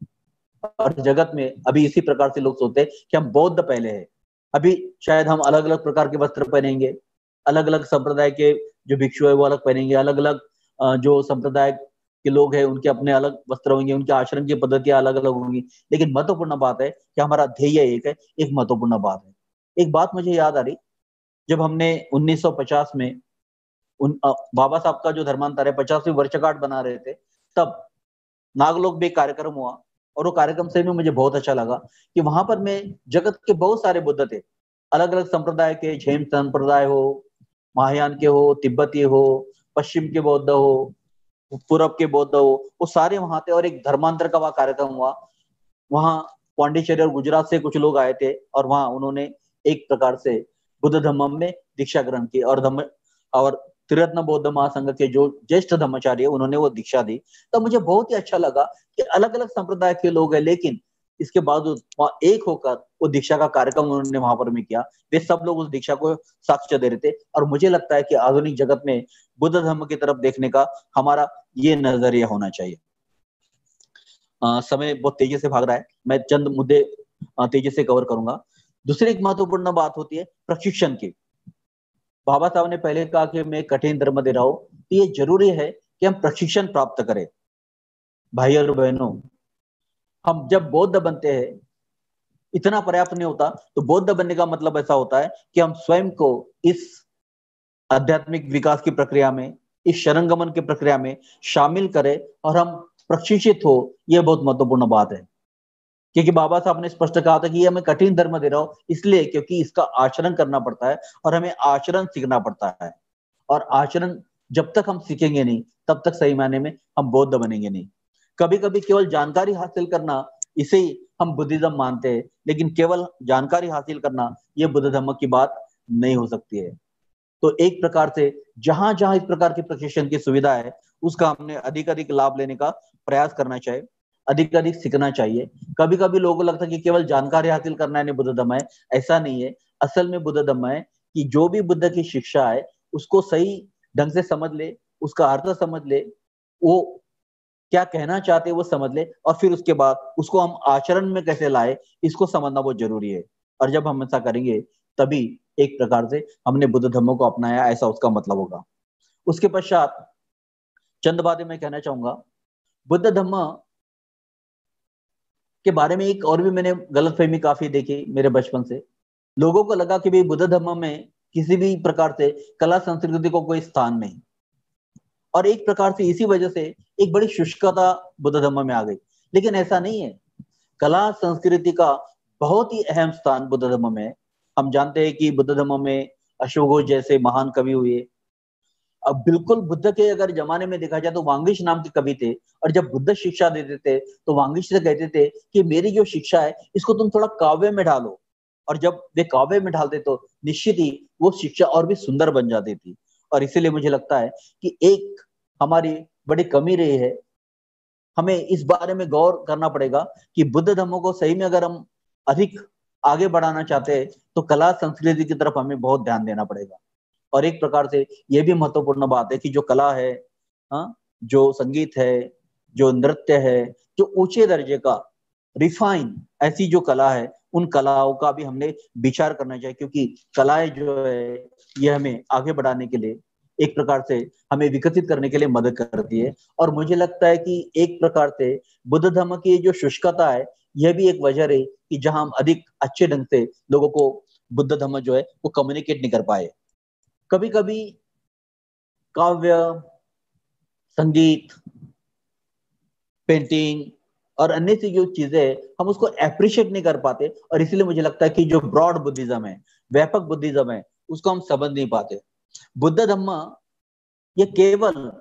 और जगत में अभी इसी प्रकार से लोग सोचते हैं कि हम बौद्ध पहले हैं, अभी शायद हम अलग अलग प्रकार के वस्त्र पहनेंगे, अलग अलग संप्रदाय के जो भिक्षु है वो अलग पहनेंगे, अलग अलग जो संप्रदाय के लोग हैं उनके अपने अलग वस्त्र होंगे, उनके आचरण की पद्धतियां अलग अलग होंगी, लेकिन महत्वपूर्ण बात है कि हमारा ध्येय एक है। एक महत्वपूर्ण बात है, एक बात मुझे याद आ रही, जब हमने 1950 में बाबा साहब का जो धर्मांतर है 50वीं वर्षगांठ बना रहे थे, तब नागलोक में कार्यक्रम हुआ, और वो कार्यक्रम से भी मुझे बहुत अच्छा लगा कि वहां पर मैं जगत के बहुत सारे बुद्ध थे, अलग अलग संप्रदाय के, जैन संप्रदाय हो, महायान के हो, तिब्बती हो, पश्चिम के बौद्ध हो, पूरब के बौद्ध हो, वो सारे वहां थे, और एक धर्मांतर का वहां कार्यक्रम हुआ। वहां पांडिचेरी और गुजरात से कुछ लोग आए थे, और वहां उन्होंने एक प्रकार से बुद्ध धम्म में दीक्षा ग्रहण की, और त्रिरत्न बौद्ध महासंघ के जो ज्येष्ठ धर्माचार्य उन्होंने वो दीक्षा दी। तो मुझे बहुत ही अच्छा लगा कि अलग अलग संप्रदाय के लोग हैं, लेकिन इसके बावजूद वहां एक होकर वो दीक्षा का कार्यक्रम उन्होंने वहां पर में किया। वे सब लोग उस दीक्षा को साक्ष्य दे रहे थे। और मुझे लगता है कि आधुनिक जगत में बुद्ध धर्म की तरफ देखने का हमारा ये नजरिया होना चाहिए। समय बहुत तेजी से भाग रहा है, मैं चंद मुद्दे तेजी से कवर करूंगा। दूसरी एक महत्वपूर्ण बात होती है प्रशिक्षण की। बाबा साहब ने पहले कहा कि मैं कठिन धर्म दे रहा हूं, तो ये जरूरी है कि हम प्रशिक्षण प्राप्त करें। भाई और बहनों, हम जब बौद्ध बनते हैं इतना पर्याप्त नहीं होता। तो बौद्ध बनने का मतलब ऐसा होता है कि हम स्वयं को इस आध्यात्मिक विकास की प्रक्रिया में, इस शरणगमन की प्रक्रिया में शामिल करें और हम प्रशिक्षित हो। यह बहुत महत्वपूर्ण बात है, क्योंकि बाबा साहब ने स्पष्ट कहा था कि ये मैं कठिन धर्म दे रहा हूं इसलिए क्योंकि इसका आचरण करना पड़ता है और हमें आचरण सीखना पड़ता है। और आचरण जब तक हम सीखेंगे नहीं तब तक सही मायने में हम बौद्ध बनेंगे नहीं। कभी कभी केवल जानकारी हासिल करना, इसे ही हम बुद्धिज्म मानते हैं, लेकिन केवल जानकारी हासिल करना ये बुद्ध धर्म की बात नहीं हो सकती है। तो एक प्रकार से जहां जहां इस प्रकार की प्रशिक्षण की सुविधा है उसका हमने अधिक अधिक लाभ लेने का प्रयास करना चाहिए, अधिक अधिक सीखना चाहिए। कभी कभी लोगों को लगता है कि केवल जानकारी हासिल करना है बुद्ध धर्म है, ऐसा नहीं है। असल में बुद्ध धर्म है कि जो भी बुद्ध की शिक्षा है उसको सही ढंग से समझ ले, उसका अर्थ समझ ले, वो क्या कहना चाहते हैं वो समझ ले, और फिर उसके बाद उसको हम आचरण में कैसे लाए इसको समझना बहुत जरूरी है। और जब हम ऐसा करेंगे तभी एक प्रकार से हमने बुद्ध धर्म को अपनाया ऐसा उसका मतलब होगा। उसके पश्चात चंद बातें मैं कहना चाहूंगा। बुद्ध धर्म के बारे में एक और भी मैंने गलतफहमी काफी देखी मेरे बचपन से। लोगों को लगा कि भाई बुद्ध धर्म में किसी भी प्रकार से कला संस्कृति को कोई स्थान नहीं, और एक प्रकार से इसी वजह से एक बड़ी शुष्कता बुद्ध धर्म में आ गई। लेकिन ऐसा नहीं है, कला संस्कृति का बहुत ही अहम स्थान बुद्ध धर्म में है। हम जानते हैं कि बुद्ध धर्म में अशोक घोष जैसे महान कवि हुए। अब बिल्कुल बुद्ध के अगर जमाने में देखा जाए तो वांगीश नाम के कवि थे, और जब बुद्ध शिक्षा देते थे तो वांगीश से कहते थे कि मेरी जो शिक्षा है इसको तुम थोड़ा काव्य में ढालो। और जब वे काव्य में डालते तो निश्चित ही वो शिक्षा और भी सुंदर बन जाती थी। और इसीलिए मुझे लगता है कि एक हमारी बड़ी कमी रही है, हमें इस बारे में गौर करना पड़ेगा कि बुद्ध धर्म को सही में अगर हम अधिक आगे बढ़ाना चाहते हैं तो कला संस्कृति की तरफ हमें बहुत ध्यान देना पड़ेगा। और एक प्रकार से यह भी महत्वपूर्ण बात है कि जो कला है, हाँ, जो संगीत है, जो नृत्य है, जो ऊंचे दर्जे का रिफाइन ऐसी जो कला है उन कलाओं का भी हमने विचार करना चाहिए, क्योंकि कलाएं जो है ये हमें आगे बढ़ाने के लिए, एक प्रकार से हमें विकसित करने के लिए मदद करती है। और मुझे लगता है कि एक प्रकार से बुद्ध धर्म की जो शुष्कता है यह भी एक वजह है कि जहां हम अधिक अच्छे ढंग से लोगों को बुद्ध धर्म जो है वो कम्युनिकेट नहीं कर पाए। कभी कभी काव्य, संगीत, पेंटिंग और अन्य सी जो चीजें हैं हम उसको एप्रिशिएट नहीं कर पाते, और इसलिए मुझे लगता है कि जो ब्रॉड बुद्धिज्म है, व्यापक बुद्धिज्म है, उसको हम समझ नहीं पाते। बुद्ध धर्म ये केवल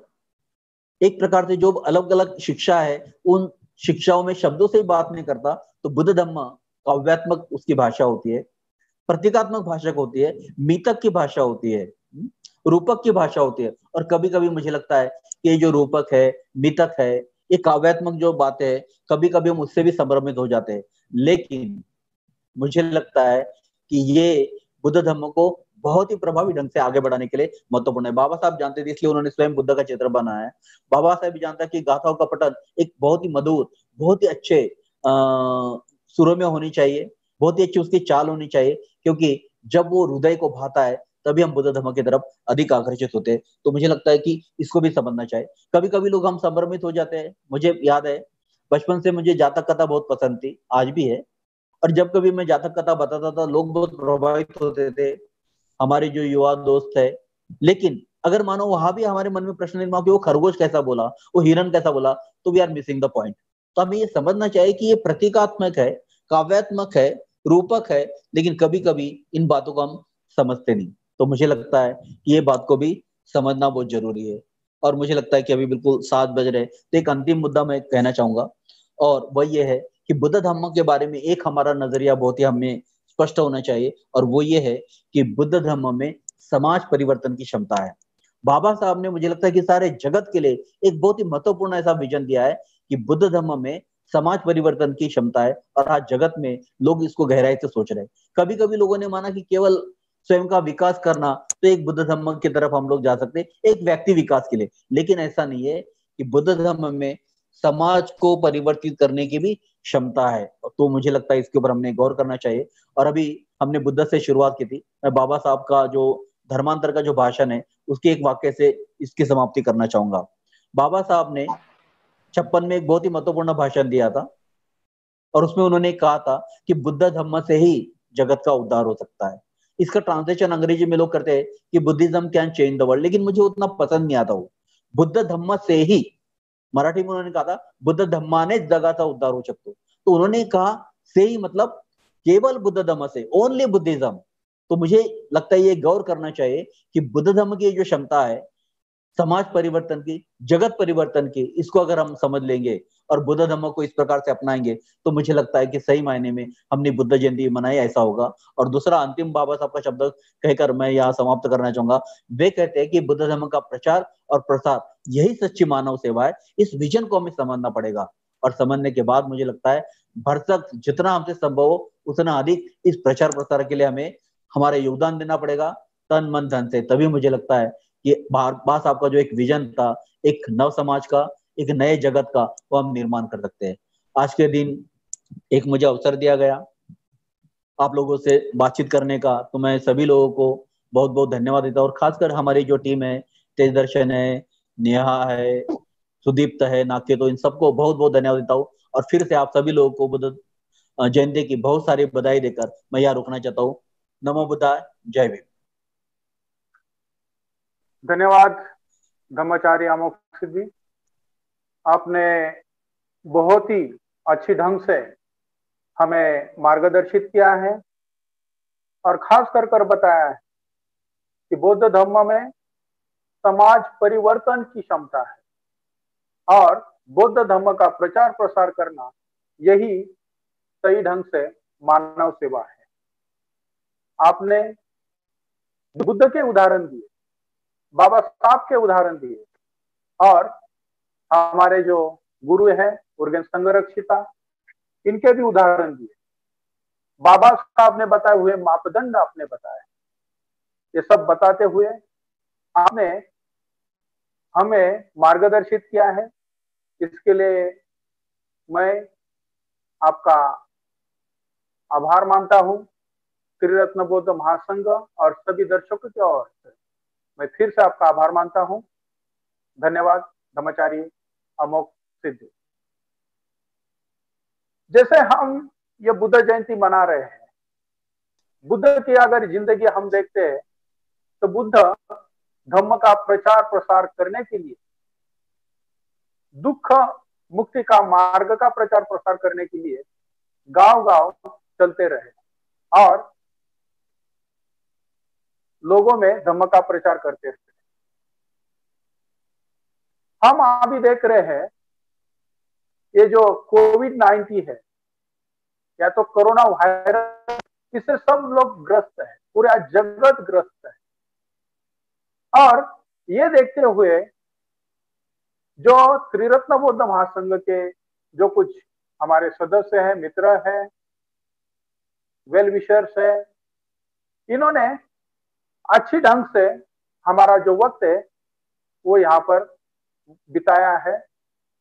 एक प्रकार से जो अलग अलग शिक्षा है उन शिक्षाओं में शब्दों से ही बात नहीं करता। तो बुद्ध धर्म काव्यात्मक उसकी भाषा होती है, प्रतीकात्मक भाषा होती है, मीतक की भाषा होती है, रूपक की भाषा होती है। और कभी कभी मुझे लगता है कि ये जो रूपक है, मीतक है, ये काव्यात्मक जो बातें है कभी कभी हम उससे भी संभ्रमित हो जाते हैं। लेकिन मुझे लगता है कि ये बुद्ध धर्म को बहुत ही प्रभावी ढंग से आगे बढ़ाने के लिए महत्वपूर्ण है। बाबा साहब जानते थे इसलिए उन्होंने स्वयं बुद्ध का चित्र बनाया है। बाबा साहब भी जानता है कि गाथाओं का पठन एक बहुत ही मधुर, बहुत ही अच्छे सुरों में होनी चाहिए, बहुत ही अच्छी उसकी चाल होनी चाहिए, क्योंकि जब वो हृदय को भाता है तभी हम बुद्ध धर्म की तरफ अधिक आकर्षित होते हैं। तो मुझे लगता है कि इसको भी समझना चाहिए। कभी कभी लोग हम संभ्रमित हो जाते हैं। मुझे याद है बचपन से मुझे जातक कथा बहुत पसंद थी, आज भी है। और जब कभी मैं जातक कथा बताता था लोग बहुत प्रभावित होते थे, हमारे जो युवा दोस्त है। लेकिन अगर मानो वहां भी हमारे मन में प्रश्न निर्माण कि वो खरगोश कैसा बोला, वो हिरन कैसा बोला, तो we are missing the point. तो हमें ये समझना चाहिए कि ये प्रतीकात्मक है, काव्यात्मक है, रूपक है, लेकिन कभी कभी इन बातों को हम समझते नहीं। तो मुझे लगता है कि ये बात को भी समझना बहुत जरूरी है। और मुझे लगता है कि अभी बिल्कुल 7 बज रहे, तो एक अंतिम मुद्दा मैं कहना चाहूंगा, और वह ये है कि बुद्ध धर्म के बारे में एक हमारा नजरिया बहुत ही हमें स्पष्ट होना चाहिए, और वो ये है कि बुद्ध धर्म में समाज परिवर्तन की क्षमता है। बाबा साहब ने मुझे लगता है कि सारे जगत के लिए एक बहुत ही महत्वपूर्ण ऐसा विजन दिया है कि बुद्ध धर्म में समाज परिवर्तन की क्षमता है और आज जगत में लोग इसको गहराई से सोच रहे हैं। कभी कभी लोगों ने माना कि केवल स्वयं का विकास करना, तो एक बुद्ध धम्म की तरफ हम लोग जा सकते हैं, एक व्यक्ति विकास के लिए, लेकिन ऐसा नहीं है कि बुद्ध धम्म में समाज को परिवर्तित करने की भी क्षमता है। तो मुझे लगता है इसके ऊपर हमने गौर करना चाहिए। और अभी हमने बुद्ध से शुरुआत की थी, मैं बाबा साहब का जो धर्मांतर का जो भाषण है उसके एक वाक्य से इसकी समाप्ति करना चाहूंगा। बाबा साहब ने 56 में एक बहुत ही महत्वपूर्ण भाषण दिया था और उसमें उन्होंने कहा था कि बुद्ध धम्म से ही जगत का उद्धार हो सकता है। इसका ट्रांसलेशन अंग्रेजी में लोग करते हैं कि Buddhism can change the world, लेकिन मुझे उतना पसंद नहीं आता वो। बुद्ध धम्म से ही, मराठी में उन्होंने कहा था बुद्ध धम्माने जगाचा उद्धार हो सकतो, तो उन्होंने कहा से ही मतलब केवल बुद्ध धम्म से, ओनली बुद्धिज्म। तो मुझे लगता है ये गौर करना चाहिए कि बुद्ध धम्म की जो क्षमता है समाज परिवर्तन की, जगत परिवर्तन की, इसको अगर हम समझ लेंगे और बुद्ध धम्म को इस प्रकार से अपनाएंगे तो मुझे लगता है कि सही मायने में हमने बुद्ध जयंती मनाई, ऐसा होगा। और दूसरा अंतिम बाबा साहब का शब्द कहकर मैं यहाँ समाप्त करना चाहूंगा। वे कहते हैं कि बुद्ध धर्म का प्रचार और प्रसार यही सच्ची मानव सेवा है। इस विजन को हमें समझना पड़ेगा और समझने के बाद मुझे लगता है भरसक जितना हमसे संभव हो उतना अधिक इस प्रचार प्रसार के लिए हमें हमारा योगदान देना पड़ेगा, तन मन धन से। तभी मुझे लगता है कि बाबा साहब का जो एक विजन था, एक नव समाज का, एक नए जगत का, वो हम निर्माण कर सकते हैं। आज के दिन एक मुझे अवसर दिया गया आप लोगों से बातचीत करने का, तो मैं सभी लोगों को बहुत बहुत धन्यवाद देता हूँ। और खासकर हमारी जो टीम है, तेज दर्शन है, नेहा है, सुदीप्त है, नाके, तो इन सबको बहुत बहुत धन्यवाद देता हूँ। और फिर से आप सभी लोगों को बुद्ध जयंती की बहुत सारी बधाई देकर मैं यहाँ रुकना चाहता हूँ। नमो बुद्धाय, जय भीम। धन्यवाद धम्माचार्य अमोक सिद्धि, आपने बहुत ही अच्छी ढंग से हमें मार्गदर्शित किया है और खास कर बताया है कि बौद्ध धर्म में समाज परिवर्तन की क्षमता है और बौद्ध धर्म का प्रचार प्रसार करना यही सही ढंग से मानव सेवा है। आपने बुद्ध के उदाहरण दिए, बाबा साहब के उदाहरण दिए और हमारे जो गुरु है उर्गेन संघरक्षिता, इनके भी उदाहरण दिए। बाबा साहब ने बताए हुए मापदंड आपने बताए, ये सब बताते हुए आपने हमें मार्गदर्शित किया है। इसके लिए मैं आपका आभार मानता हूं। त्रिरत्न बौद्ध महासंघ और सभी दर्शकों की ओर से मैं फिर से आपका आभार मानता हूं। धन्यवाद धम्माचार्य अमोक सिद्धि। जैसे हम ये बुद्ध जयंती मना रहे हैं, बुद्ध की अगर जिंदगी हम देखते हैं तो बुद्ध धम्म का प्रचार प्रसार करने के लिए, दुख मुक्ति का मार्ग का प्रचार प्रसार करने के लिए गांव गांव चलते रहे और लोगों में धम्म का प्रचार करते रहे। हम अभी देख रहे हैं ये जो कोविड-19 है या तो कोरोना वायरस, इससे सब लोग ग्रस्त है, पूरा जगत ग्रस्त है। और ये देखते हुए जो त्रिरत्न बौद्ध महासंघ के जो कुछ हमारे सदस्य हैं, मित्र हैं, वेल विशर्स है, इन्होंने अच्छी ढंग से हमारा जो वक्त है वो यहाँ पर बिताया है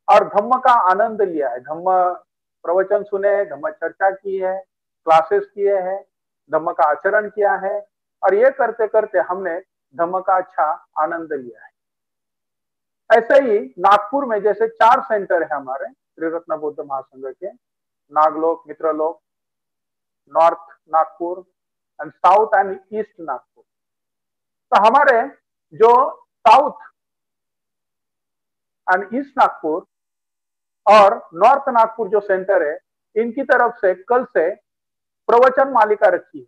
और धम्म का आनंद लिया है। धम्म प्रवचन सुने, धम्म चर्चा की है, क्लासेस किए हैं, धम्म का आचरण किया है और ये करते करते हमने धम्म का अच्छा आनंद लिया है। ऐसे ही नागपुर में जैसे 4 सेंटर है हमारे त्रिरत्न बौद्ध महासंघ के, Naglok, Mitralok, north Nagpur and south and east Nagpur. तो हमारे जो साउथ एंड ईस्ट नागपुर और नॉर्थ नागपुर जो सेंटर है, इनकी तरफ से कल से प्रवचन मालिका रखी है।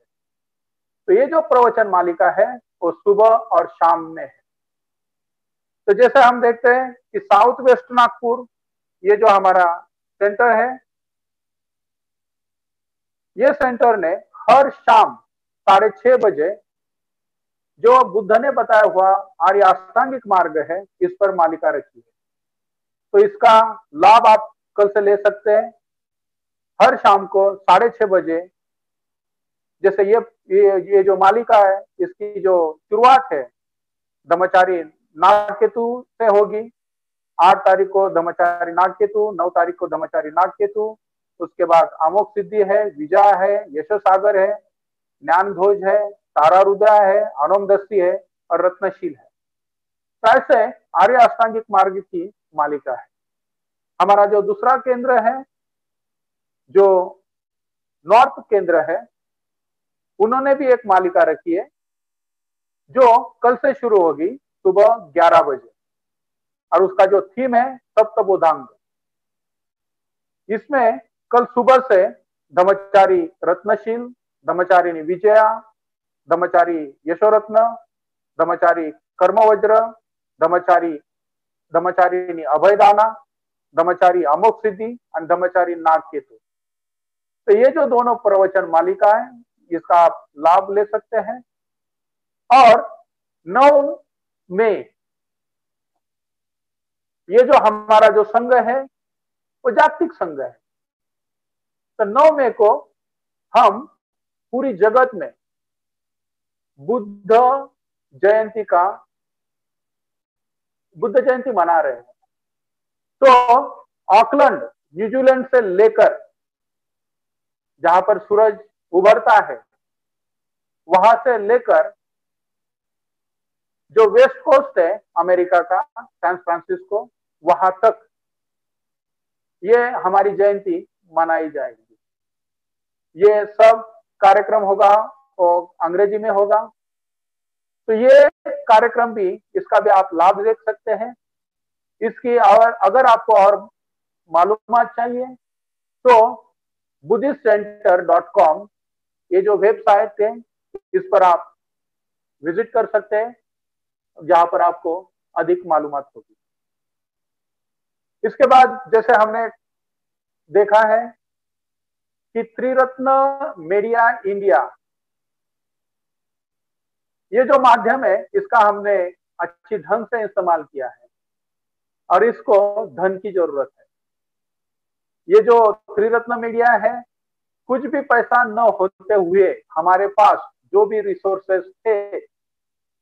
तो ये जो प्रवचन मालिका है वो सुबह और शाम में है। तो जैसे हम देखते हैं कि साउथ वेस्ट नागपुर ये जो हमारा सेंटर है, ये सेंटर ने हर शाम 6:30 बजे जो बुद्ध ने बताया हुआ आर्य अष्टांगिक मार्ग है, इस पर मालिका रखी है। तो इसका लाभ आप कल से ले सकते हैं। हर शाम को 6:30 बजे, जैसे ये जो मालिका है, इसकी जो शुरुआत है ब्रह्मचारी नागकेतु से होगी। 8 तारीख को ब्रह्मचारी नागकेतु, 9 तारीख को ब्रह्मचारी नागकेतु, उसके बाद अमोघ सिद्धि है, विजय है, यशोसागर है, ज्ञान ध्वज है, तारा रुद्रा है, अनोमदस्ती है और रत्नशील है। तो ऐसे आर्य अष्टांगिक मार्ग की मालिका है। हमारा जो दूसरा केंद्र है, जो नॉर्थ केंद्र है, उन्होंने भी एक मालिका रखी है जो कल से शुरू होगी सुबह 11 बजे, और उसका जो थीम है सप्तबोधांग। इसमें कल सुबह से ब्रह्मचारी रत्नशील, ब्रह्मचारिणी विजया, ब्रह्मचारी यशोरत्न, ब्रह्मचारी कर्मवज्र, ब्रह्मचारिणी अभयदाना, ब्रह्मचारी अमोघ सिद्धि और ब्रह्मचारी नागकेतु। तो ये जो दोनों प्रवचन मालिका है, इसका आप लाभ ले सकते हैं। और 9 मई ये जो हमारा जो संघ है वो जागतिक संघ है। तो 9 मई को हम पूरी जगत में बुद्ध जयंती मना रहे हैं। तो ऑकलैंड, न्यूजीलैंड से लेकर जहां पर सूरज उभरता है, वहां से लेकर जो वेस्ट कोस्ट है अमेरिका का, सैन फ्रांसिस्को, वहां तक ये हमारी जयंती मनाई जाएगी। ये सब कार्यक्रम होगा और अंग्रेजी में होगा। तो ये कार्यक्रम भी, इसका भी आप लाभ देख सकते हैं। इसकी और अगर आपको और मालूमात चाहिए तो buddhistcenter.com ये जो वेबसाइट है, इस पर आप विजिट कर सकते हैं, जहां पर आपको अधिक मालूमात होगी। इसके बाद जैसे हमने देखा है कि त्रिरत्न मीडिया इंडिया, ये जो माध्यम है, इसका हमने अच्छी ढंग से इस्तेमाल किया है और इसको धन की जरूरत है। ये जो त्रिरत्न मीडिया है, कुछ भी पैसा न होते हुए हमारे पास जो भी रिसोर्सेस थे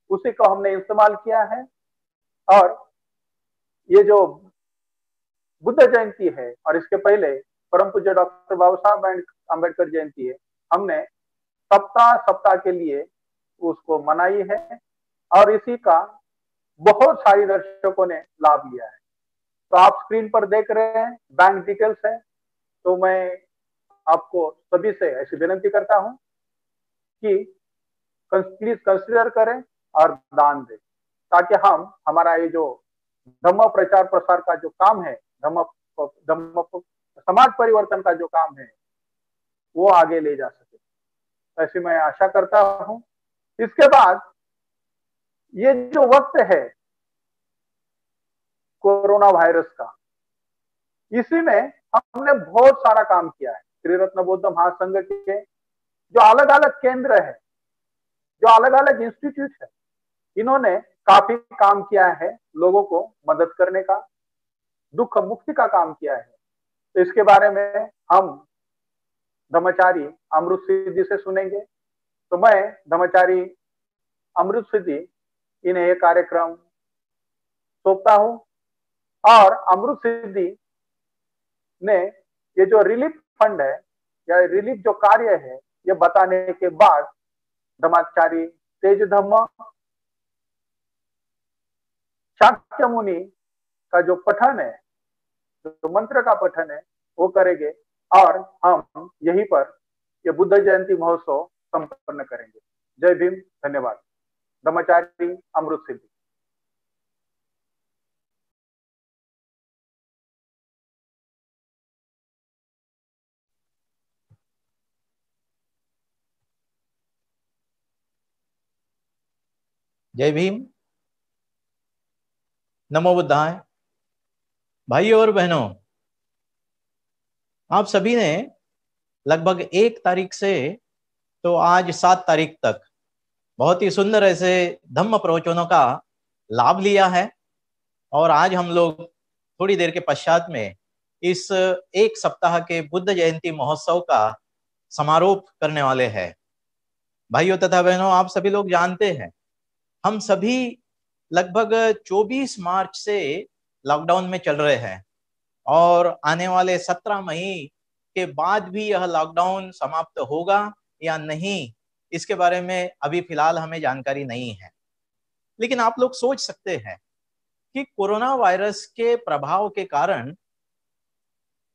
उसी को हमने इस्तेमाल किया है। और ये जो बुद्ध जयंती है और इसके पहले परम पूज्य डॉक्टर बाबा साहब अम्बेडकर जयंती है, हमने सप्ताह के लिए उसको मनाई है और इसी का बहुत सारी दर्शकों ने लाभ लिया है। तो आप स्क्रीन पर देख रहे हैं बैंक डिटेल्स है। तो मैं आपको सभी से ऐसी विनती करता हूं कि प्लीज कंसिडर करें और दान दें, ताकि हम हमारा ये जो धम्म प्रचार प्रसार का जो काम है, धम्म समाज परिवर्तन का जो काम है, वो आगे ले जा सके, ऐसी मैं आशा करता हूं। इसके बाद ये जो वक्त है कोरोना वायरस का, इसी में हमने बहुत सारा काम किया है। त्रिरत्न बौद्ध महासंघ के जो अलग अलग केंद्र है, जो अलग अलग इंस्टीट्यूट है, इन्होंने काफी काम किया है, लोगों को मदद करने का, दुख मुक्ति का काम किया है। तो इसके बारे में हम ब्रह्मचारी अमृत सिद्धि से सुनेंगे। तो मैं ब्रह्मचारी अमृत सिद्धि इन्हें ये कार्यक्रम सौंपता हूं। और अमृत सिद्धि ने ये जो रिलीफ फंड है या रिलीफ जो कार्य है, ये बताने के बाद ब्रह्मचारी तेज धम्म शाक्य मुनि का जो पठन है, जो मंत्र का पठन है, वो करेंगे और हम यहीं पर ये बुद्ध जयंती महोत्सव संपन्न करेंगे। जय भीम, धन्यवाद। ब्रह्मचारी अमृत सिद्धि। जय भीम, नमो बुद्धाय। भाइयों और बहनों, आप सभी ने लगभग 1 तारीख से तो आज 7 तारीख तक बहुत ही सुंदर ऐसे धम्म प्रवचनों का लाभ लिया है। और आज हम लोग थोड़ी देर के पश्चात में इस एक सप्ताह के बुद्ध जयंती महोत्सव का समारोह करने वाले हैं। भाइयों तथा बहनों, आप सभी लोग जानते हैं, हम सभी लगभग 24 मार्च से लॉकडाउन में चल रहे हैं और आने वाले 17 मई के बाद भी यह लॉकडाउन समाप्त होगा या नहीं, इसके बारे में अभी फिलहाल हमें जानकारी नहीं है। लेकिन आप लोग सोच सकते हैं कि कोरोना वायरस के प्रभाव के कारण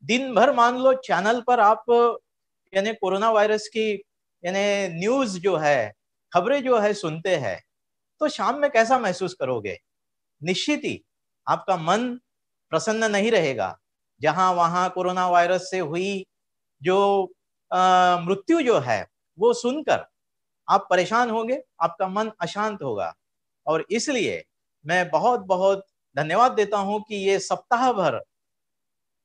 दिन भर मान लो चैनल पर आप यानी कोरोना वायरस की यानी न्यूज जो है, खबरें जो है सुनते हैं, तो शाम में कैसा महसूस करोगे? निश्चित ही आपका मन प्रसन्न नहीं रहेगा। जहां वहां कोरोना वायरस से हुई जो मृत्यु जो है वो सुनकर आप परेशान होंगे, आपका मन अशांत होगा। और इसलिए मैं बहुत बहुत धन्यवाद देता हूं कि ये सप्ताह भर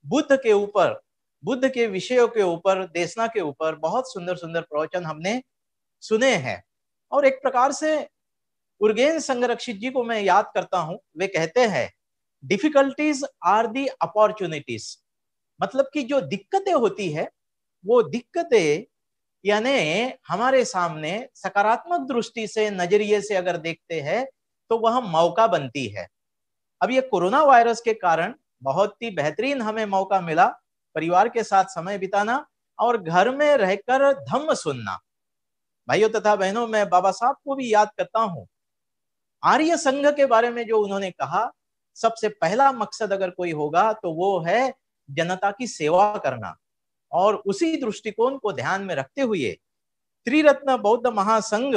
बुद्ध के ऊपर, बुद्ध के विषयों के ऊपर, देशना के ऊपर बहुत सुंदर सुंदर प्रवचन हमने सुने हैं। और एक प्रकार से उर्गेन संरक्षित जी को मैं याद करता हूं, वे कहते हैं डिफिकल्टीज आर दी अपॉर्चुनिटीज। मतलब कि जो दिक्कतें होती है वो दिक्कतें यानी हमारे सामने सकारात्मक दृष्टि से, नजरिए से अगर देखते हैं तो वह मौका बनती है। अब ये कोरोना वायरस के कारण बहुत ही बेहतरीन हमें मौका मिला परिवार के साथ समय बिताना और घर में रहकर धम्म सुनना। भाइयों तथा बहनों, मैं बाबा साहब को भी याद करता हूं। आर्य संघ के बारे में जो उन्होंने कहा, सबसे पहला मकसद अगर कोई होगा तो वो है जनता की सेवा करना। और उसी दृष्टिकोण को ध्यान में रखते हुए त्रिरत्न बौद्ध महासंघ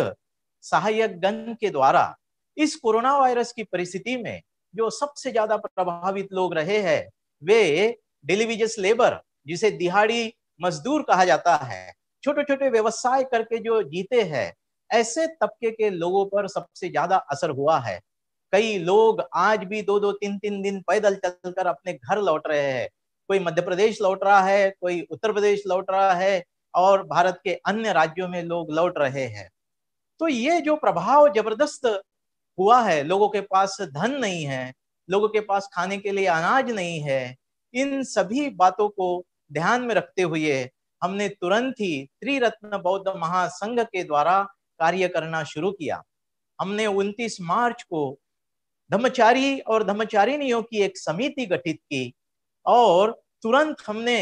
सहायक गण के द्वारा इस कोरोना वायरस की परिस्थिति में जो सबसे ज्यादा प्रभावित लोग रहे हैं वे डेलीवेजस लेबर, जिसे दिहाड़ी मजदूर कहा जाता है, छोटे छोटे व्यवसाय करके जो जीते हैं, ऐसे तबके के लोगों पर सबसे ज्यादा असर हुआ है। कई लोग आज भी 2-2, 3-3 दिन पैदल चलकर अपने घर लौट रहे हैं। कोई मध्य प्रदेश लौट रहा है, कोई उत्तर प्रदेश लौट रहा है और भारत के अन्य राज्यों में लोग लौट रहे हैं। तो ये जो प्रभाव जबरदस्त हुआ है, लोगों के पास धन नहीं है, लोगों के पास खाने के लिए अनाज नहीं है, इन सभी बातों को ध्यान में रखते हुए हमने तुरंत ही त्रिरत्न बौद्ध महासंघ के द्वारा कार्य करना शुरू किया। हमने 29 मार्च को धम्मचारी और धम्मचारिणियों की एक समिति गठित की और तुरंत हमने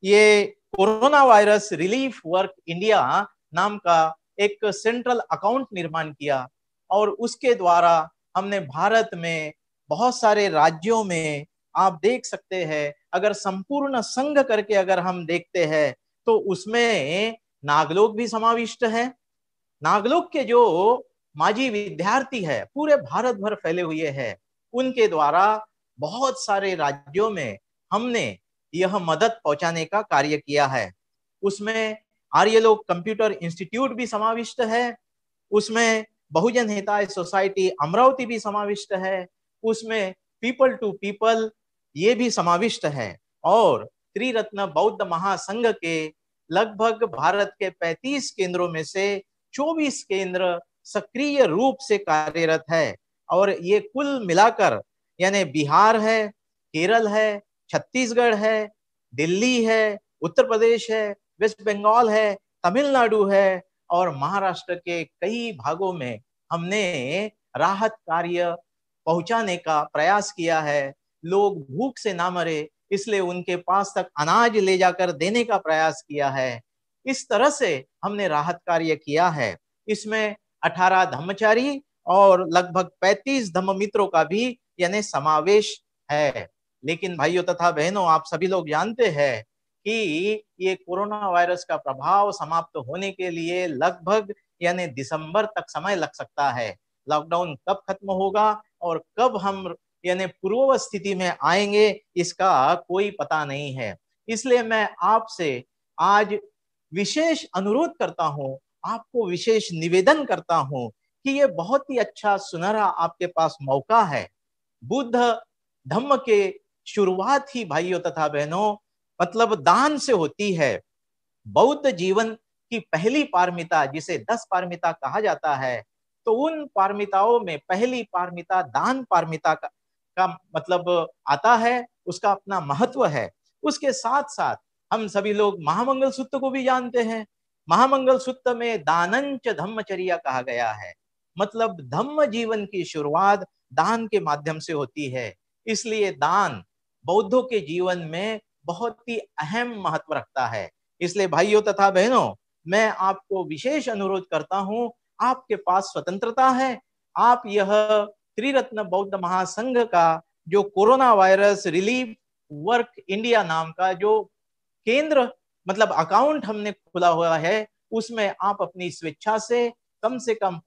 ये corona virus relief work India नाम का एक सेंट्रल अकाउंट निर्माण किया और उसके द्वारा हमने भारत में बहुत सारे राज्यों में, आप देख सकते हैं, अगर संपूर्ण संघ करके अगर हम देखते हैं तो उसमें नागलोक भी समाविष्ट है। नागलोक के जो माजी विद्यार्थी है पूरे भारत भर फैले हुए हैं, उनके द्वारा बहुत सारे राज्यों में हमने यह मदद पहुंचाने का कार्य किया है। उसमें आर्यलोक कंप्यूटर इंस्टीट्यूट भी समाविष्ट है, उसमें बहुजन हिताय सोसाइटी अमरावती भी समाविष्ट है, उसमें पीपल टू पीपल ये भी समाविष्ट है और त्रिरत्न बौद्ध महासंघ के लगभग भारत के 35 केंद्रों में से 24 केंद्र सक्रिय रूप से कार्यरत है। और ये कुल मिलाकर यानी बिहार है, केरल है, छत्तीसगढ़ है, दिल्ली है, उत्तर प्रदेश है, वेस्ट बंगाल है, तमिलनाडु है और महाराष्ट्र के कई भागों में हमने राहत कार्य पहुंचाने का प्रयास किया है। लोग भूख से ना मरे इसलिए उनके पास तक अनाज ले जाकर देने का प्रयास किया है। इस तरह से हमने राहत कार्य किया है। इसमें 18 धम्मचारी और लगभग 35 धम्म मित्रों का भी यानी समावेश है। लेकिन भाइयों तथा बहनों, आप सभी लोग जानते हैं कि ये कोरोना वायरस का प्रभाव समाप्त होने के लिए लगभग यानी दिसंबर तक समय लग सकता है। लॉकडाउन कब खत्म होगा और कब हम यानी पूर्व स्थिति में आएंगे इसका कोई पता नहीं है। इसलिए मैं आपसे आज विशेष अनुरोध करता हूं, आपको विशेष निवेदन करता हूं कि ये बहुत ही अच्छा सुनहरा आपके पास मौका है। बुद्ध धम्म के शुरुआत ही भाइयों तथा बहनों मतलब दान से होती है। बौद्ध जीवन की पहली पारमिता जिसे 10 पारमिता कहा जाता है, तो उन पारमिताओं में पहली पारमिता दान पारमिता का का मतलब आता है, उसका अपना महत्व है। उसके साथ साथ हम सभी लोग महामंगल सूत्र को भी जानते हैं। महामंगल सूत्र में दानंच धम्मचर्या कहा गया है, मतलब धम्म जीवन की शुरुआत दान के माध्यम से होती है। इसलिए दान बौद्धों के जीवन में बहुत ही अहम महत्व रखता है। इसलिए भाइयों तथा बहनों, मैं आपको विशेष अनुरोध करता हूं, आपके पास स्वतंत्रता है, आप यह त्रिरत्न बौद्ध महासंघ का जो corona virus relief work India नाम का जो केंद्र मतलब अकाउंट हमने खुला हुआ है, उसमें आप अपनी स्वेच्छा से कम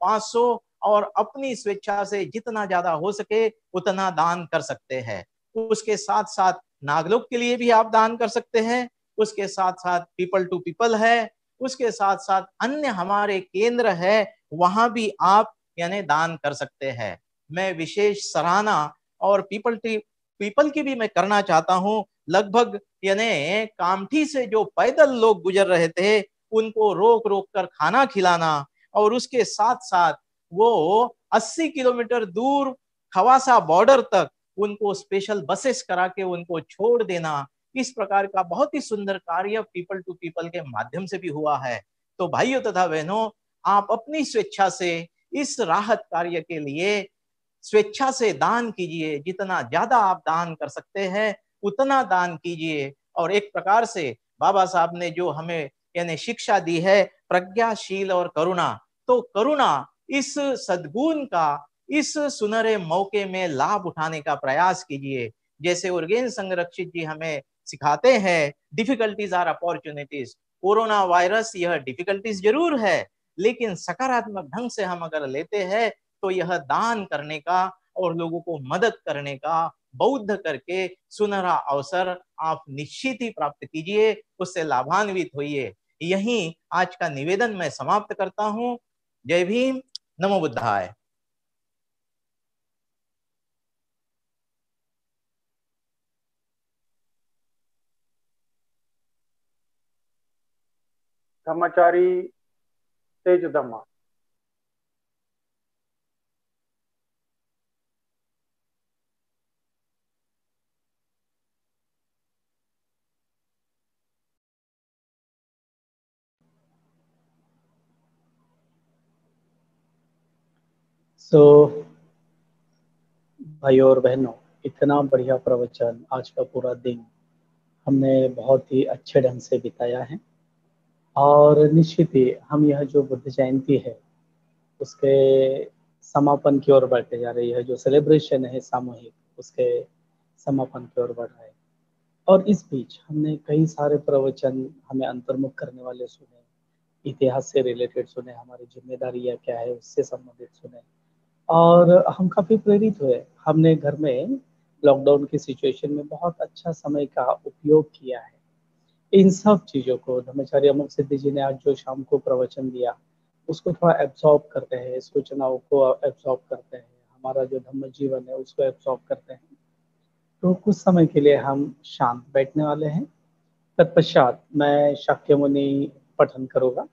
500 और अपनी स्वेच्छा से जितना ज्यादा हो सके उतना दान कर सकते हैं। उसके साथ साथ नागलोक के लिए भी आप दान कर सकते हैं, उसके साथ साथ पीपल टू पीपल है, उसके साथ साथ अन्य हमारे केंद्र है, वहां भी आप यानी दान कर सकते हैं। मैं विशेष सराहना और पीपल की भी मैं करना चाहता हूं। लगभग यानी कामठी से जो पैदल लोग गुजर रहे थे, उनको रोक रोक कर खाना खिलाना, और उसके साथ साथ वो 80 किलोमीटर दूर खवासा बॉर्डर तक उनको स्पेशल बसेस करा के उनको छोड़ देना, इस प्रकार का बहुत ही सुंदर कार्य पीपल टू पीपल के माध्यम से भी हुआ है। तो भाइयों तथा बहनों, आप अपनी स्वेच्छा से इस राहत कार्य के लिए स्वेच्छा से दान कीजिए। जितना ज्यादा आप दान कर सकते हैं उतना दान कीजिए। और एक प्रकार से बाबा साहब ने जो हमें यानी शिक्षा दी है, प्रज्ञाशील और करुणा, तो करुणा इस सद्गुण का इस सुनहरे मौके में लाभ उठाने का प्रयास कीजिए। जैसे उर्गेन संरक्षित जी हमें सिखाते हैं, difficulties are opportunities. Corona virus यह डिफिकल्टीज जरूर है, लेकिन सकारात्मक ढंग से हम अगर लेते हैं तो यह दान करने का और लोगों को मदद करने का बौद्ध करके सुनहरा अवसर आप निश्चित ही प्राप्त कीजिए, उससे लाभान्वित होइए। यही आज का निवेदन मैं समाप्त करता हूं। जय भीम, नमो बुद्धाय। धम्मचारी तेज धम्मा। भाइयों और बहनों, इतना बढ़िया प्रवचन आज का पूरा दिन हमने बहुत ही अच्छे ढंग से बिताया है। और निश्चित ही हम यह जो बुद्ध जयंती है उसके समापन की ओर बढ़ते जा रही है। जो सेलिब्रेशन है सामूहिक, उसके समापन की ओर बढ़ रहा है। और इस बीच हमने कई सारे प्रवचन हमें अंतर्मुख करने वाले सुने, इतिहास से रिलेटेड सुने, हमारी जिम्मेदारियां क्या है उससे संबंधित सुने, और हम काफी प्रेरित हुए। हमने घर में लॉकडाउन की सिचुएशन में बहुत अच्छा समय का उपयोग किया है। इन सब चीजों को धर्माचार्य अमुक सिद्धि जी ने आज जो शाम को प्रवचन दिया उसको थोड़ा एब्सॉर्ब करते हैं, सूचनाओं को एब्सॉर्ब करते हैं, हमारा जो धम्म जीवन है उसको एब्सॉर्ब करते हैं। तो कुछ समय के लिए हम शांत बैठने वाले हैं। तत्पश्चात मैं शाक्यमुनि पठन करूंगा,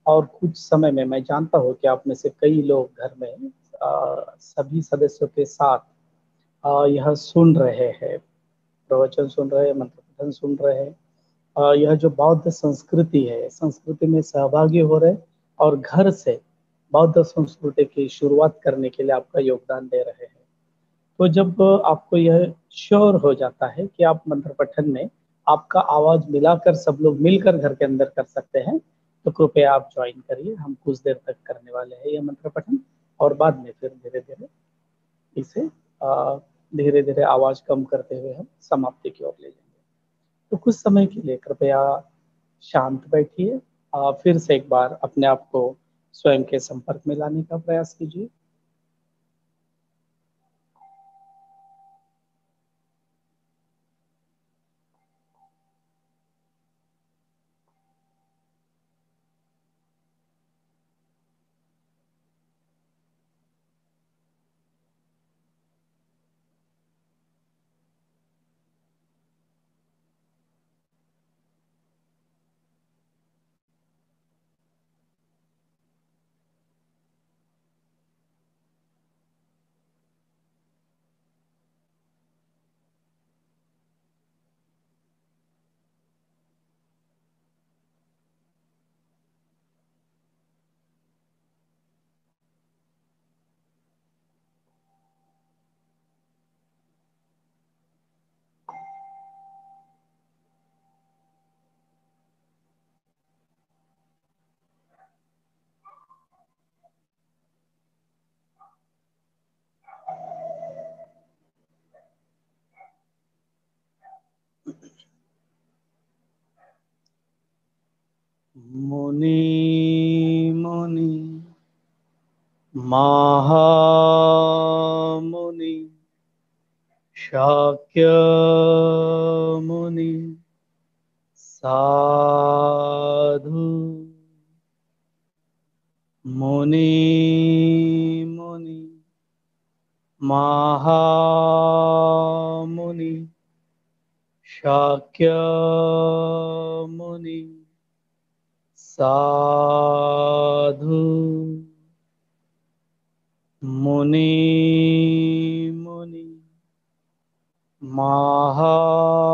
और कुछ समय में मैं जानता हूँ कि आप में से कई लोग घर में सभी सदस्यों के साथ यह सुन रहे हैं, प्रवचन सुन रहे हैं, मंत्र पठन सुन रहे हैं। यह जो बौद्ध संस्कृति है, संस्कृति में सहभागी हो रहे और घर से बौद्ध संस्कृति की शुरुआत करने के लिए आपका योगदान दे रहे हैं। तो जब आपको यह श्योर हो जाता है कि आप मंत्र पठन में आपका आवाज मिलाकर सब लोग मिलकर घर के अंदर कर सकते हैं, तो कृपया आप ज्वाइन करिए। हम कुछ देर तक करने वाले हैं यह मंत्र पठन, और बाद में फिर धीरे धीरे इसे धीरे धीरे आवाज कम करते हुए हम समाप्ति की ओर ले जाएंगे। तो कुछ समय के लिए कृपया शांत बैठिए। फिर से एक बार अपने आप को स्वयं के संपर्क में लाने का प्रयास कीजिए। महामुनि शाक्यमुनि साधु मुनि मुनि महामुनि शाक्यमुनि साधु मुनि मुनि महामुनि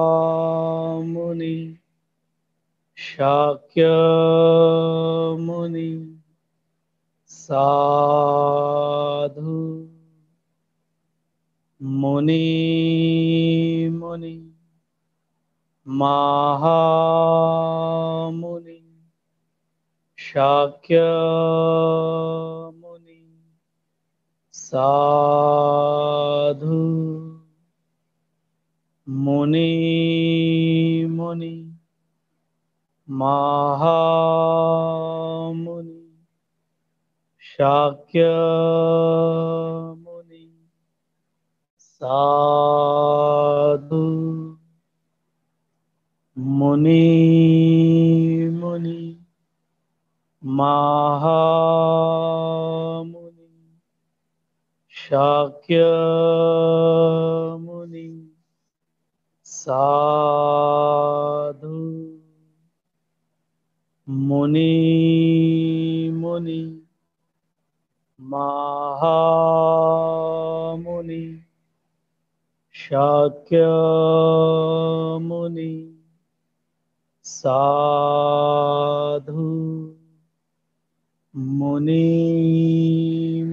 शाक्यमुनि साधु मुनि मुनि महामुनि शाक्यमुनि साधु मुनि मुनि महामुनि शाक्यमुनि साधु मुनि मुनि महामुनि शाक्यमुनि साधु मुनि मुनि महामुनि शाक्यमुनि साधु मुनि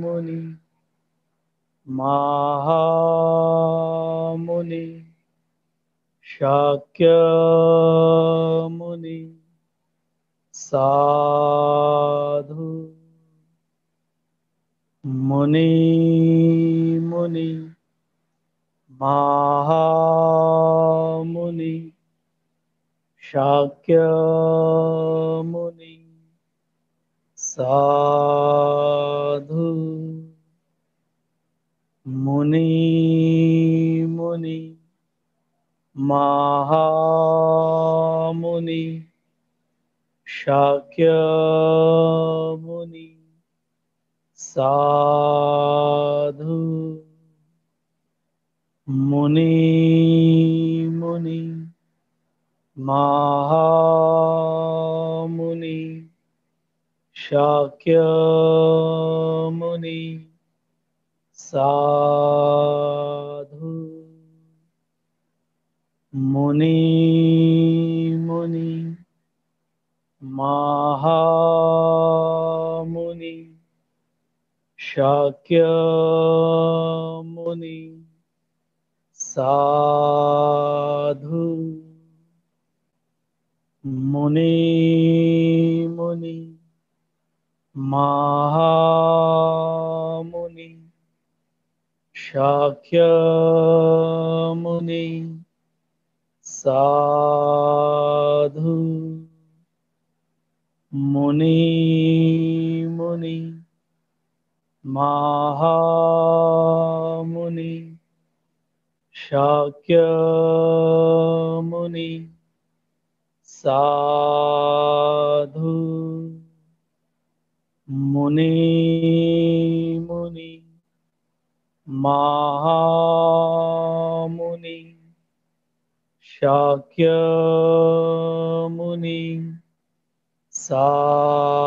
मुनि महामुनि शाक्यमुनि साधु मुनि मुनि महामुनि शाक्यमुनि साधु मुनि मुनि महामुनि शाक्यमुनि साधु मुनि मुनि महामुनि शाक्यमुनि साधु मुनि मुनि महामुनि शाक्यमुनि साधु मुनि मुनि महामुनि शाक्यमुनि साधु मुनि मुनि महामुनि शाक्यमुनि साधु मुनि मुनि महामुनि शाक्यमुनि साधु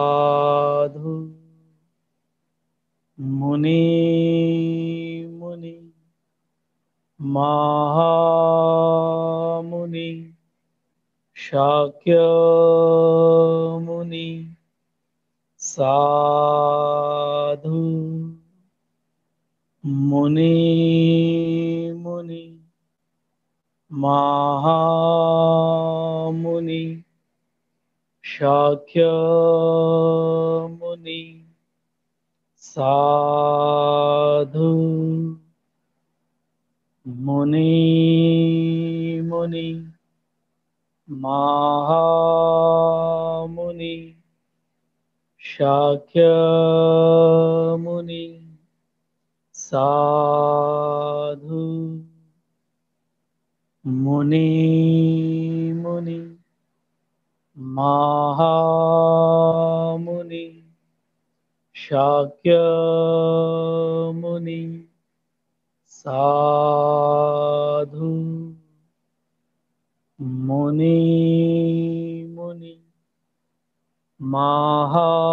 मुनि मुनि महामुनि शाक्यमुनि साधु मुनि मुनि महामुनि शाक्यमुनि साधु मुनि मुनि महामुनि शाक्य मुनि साधु मुनि मुनि महामुनि शाक्य मुनि साधु मुनि मुनि महामुनि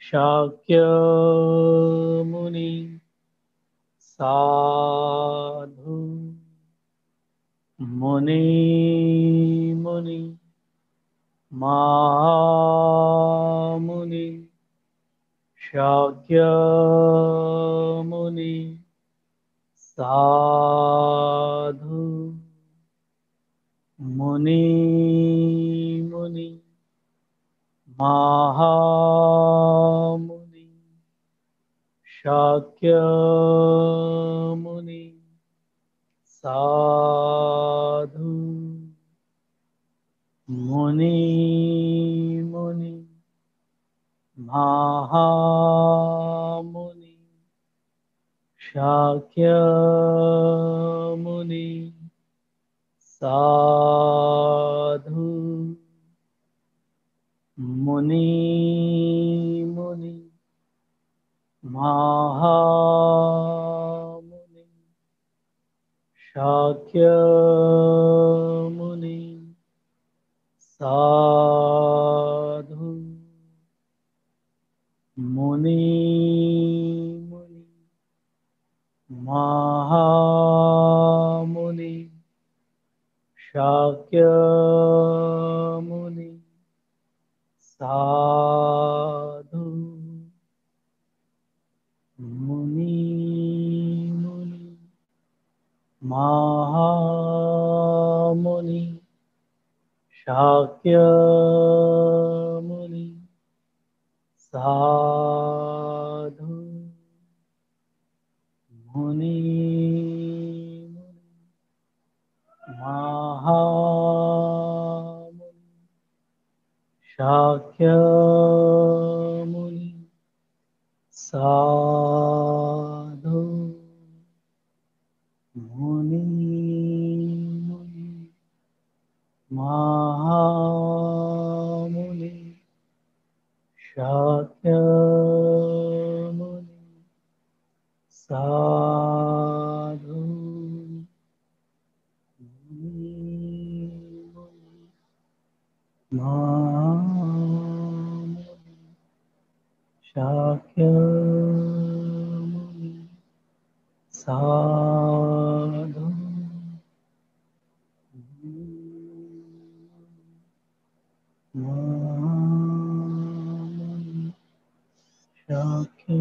शाक्य मुनि साधु मुनि मुनि महामुनि शाक्य मुनि साधु मुनि मुनि महामुनि शाक्य मुनि साधु मुनि मुनि महामुनि शाक्य मुनि साधु मुनि मुनि महामुनि शाक्य मुनि साधु मुनि मुनि महामुनि शाक्य मुनि साधु मुनि मुनि महामुनि शाक्य मुनि साधु मुनि मुनि महामुनि शाक्य मुनि साधु मुनि मुनि महामुनि शाक्य मुनि साधु मुनि मुनि महामुनि शाक्य मुनि साधु महामुनि शाक्य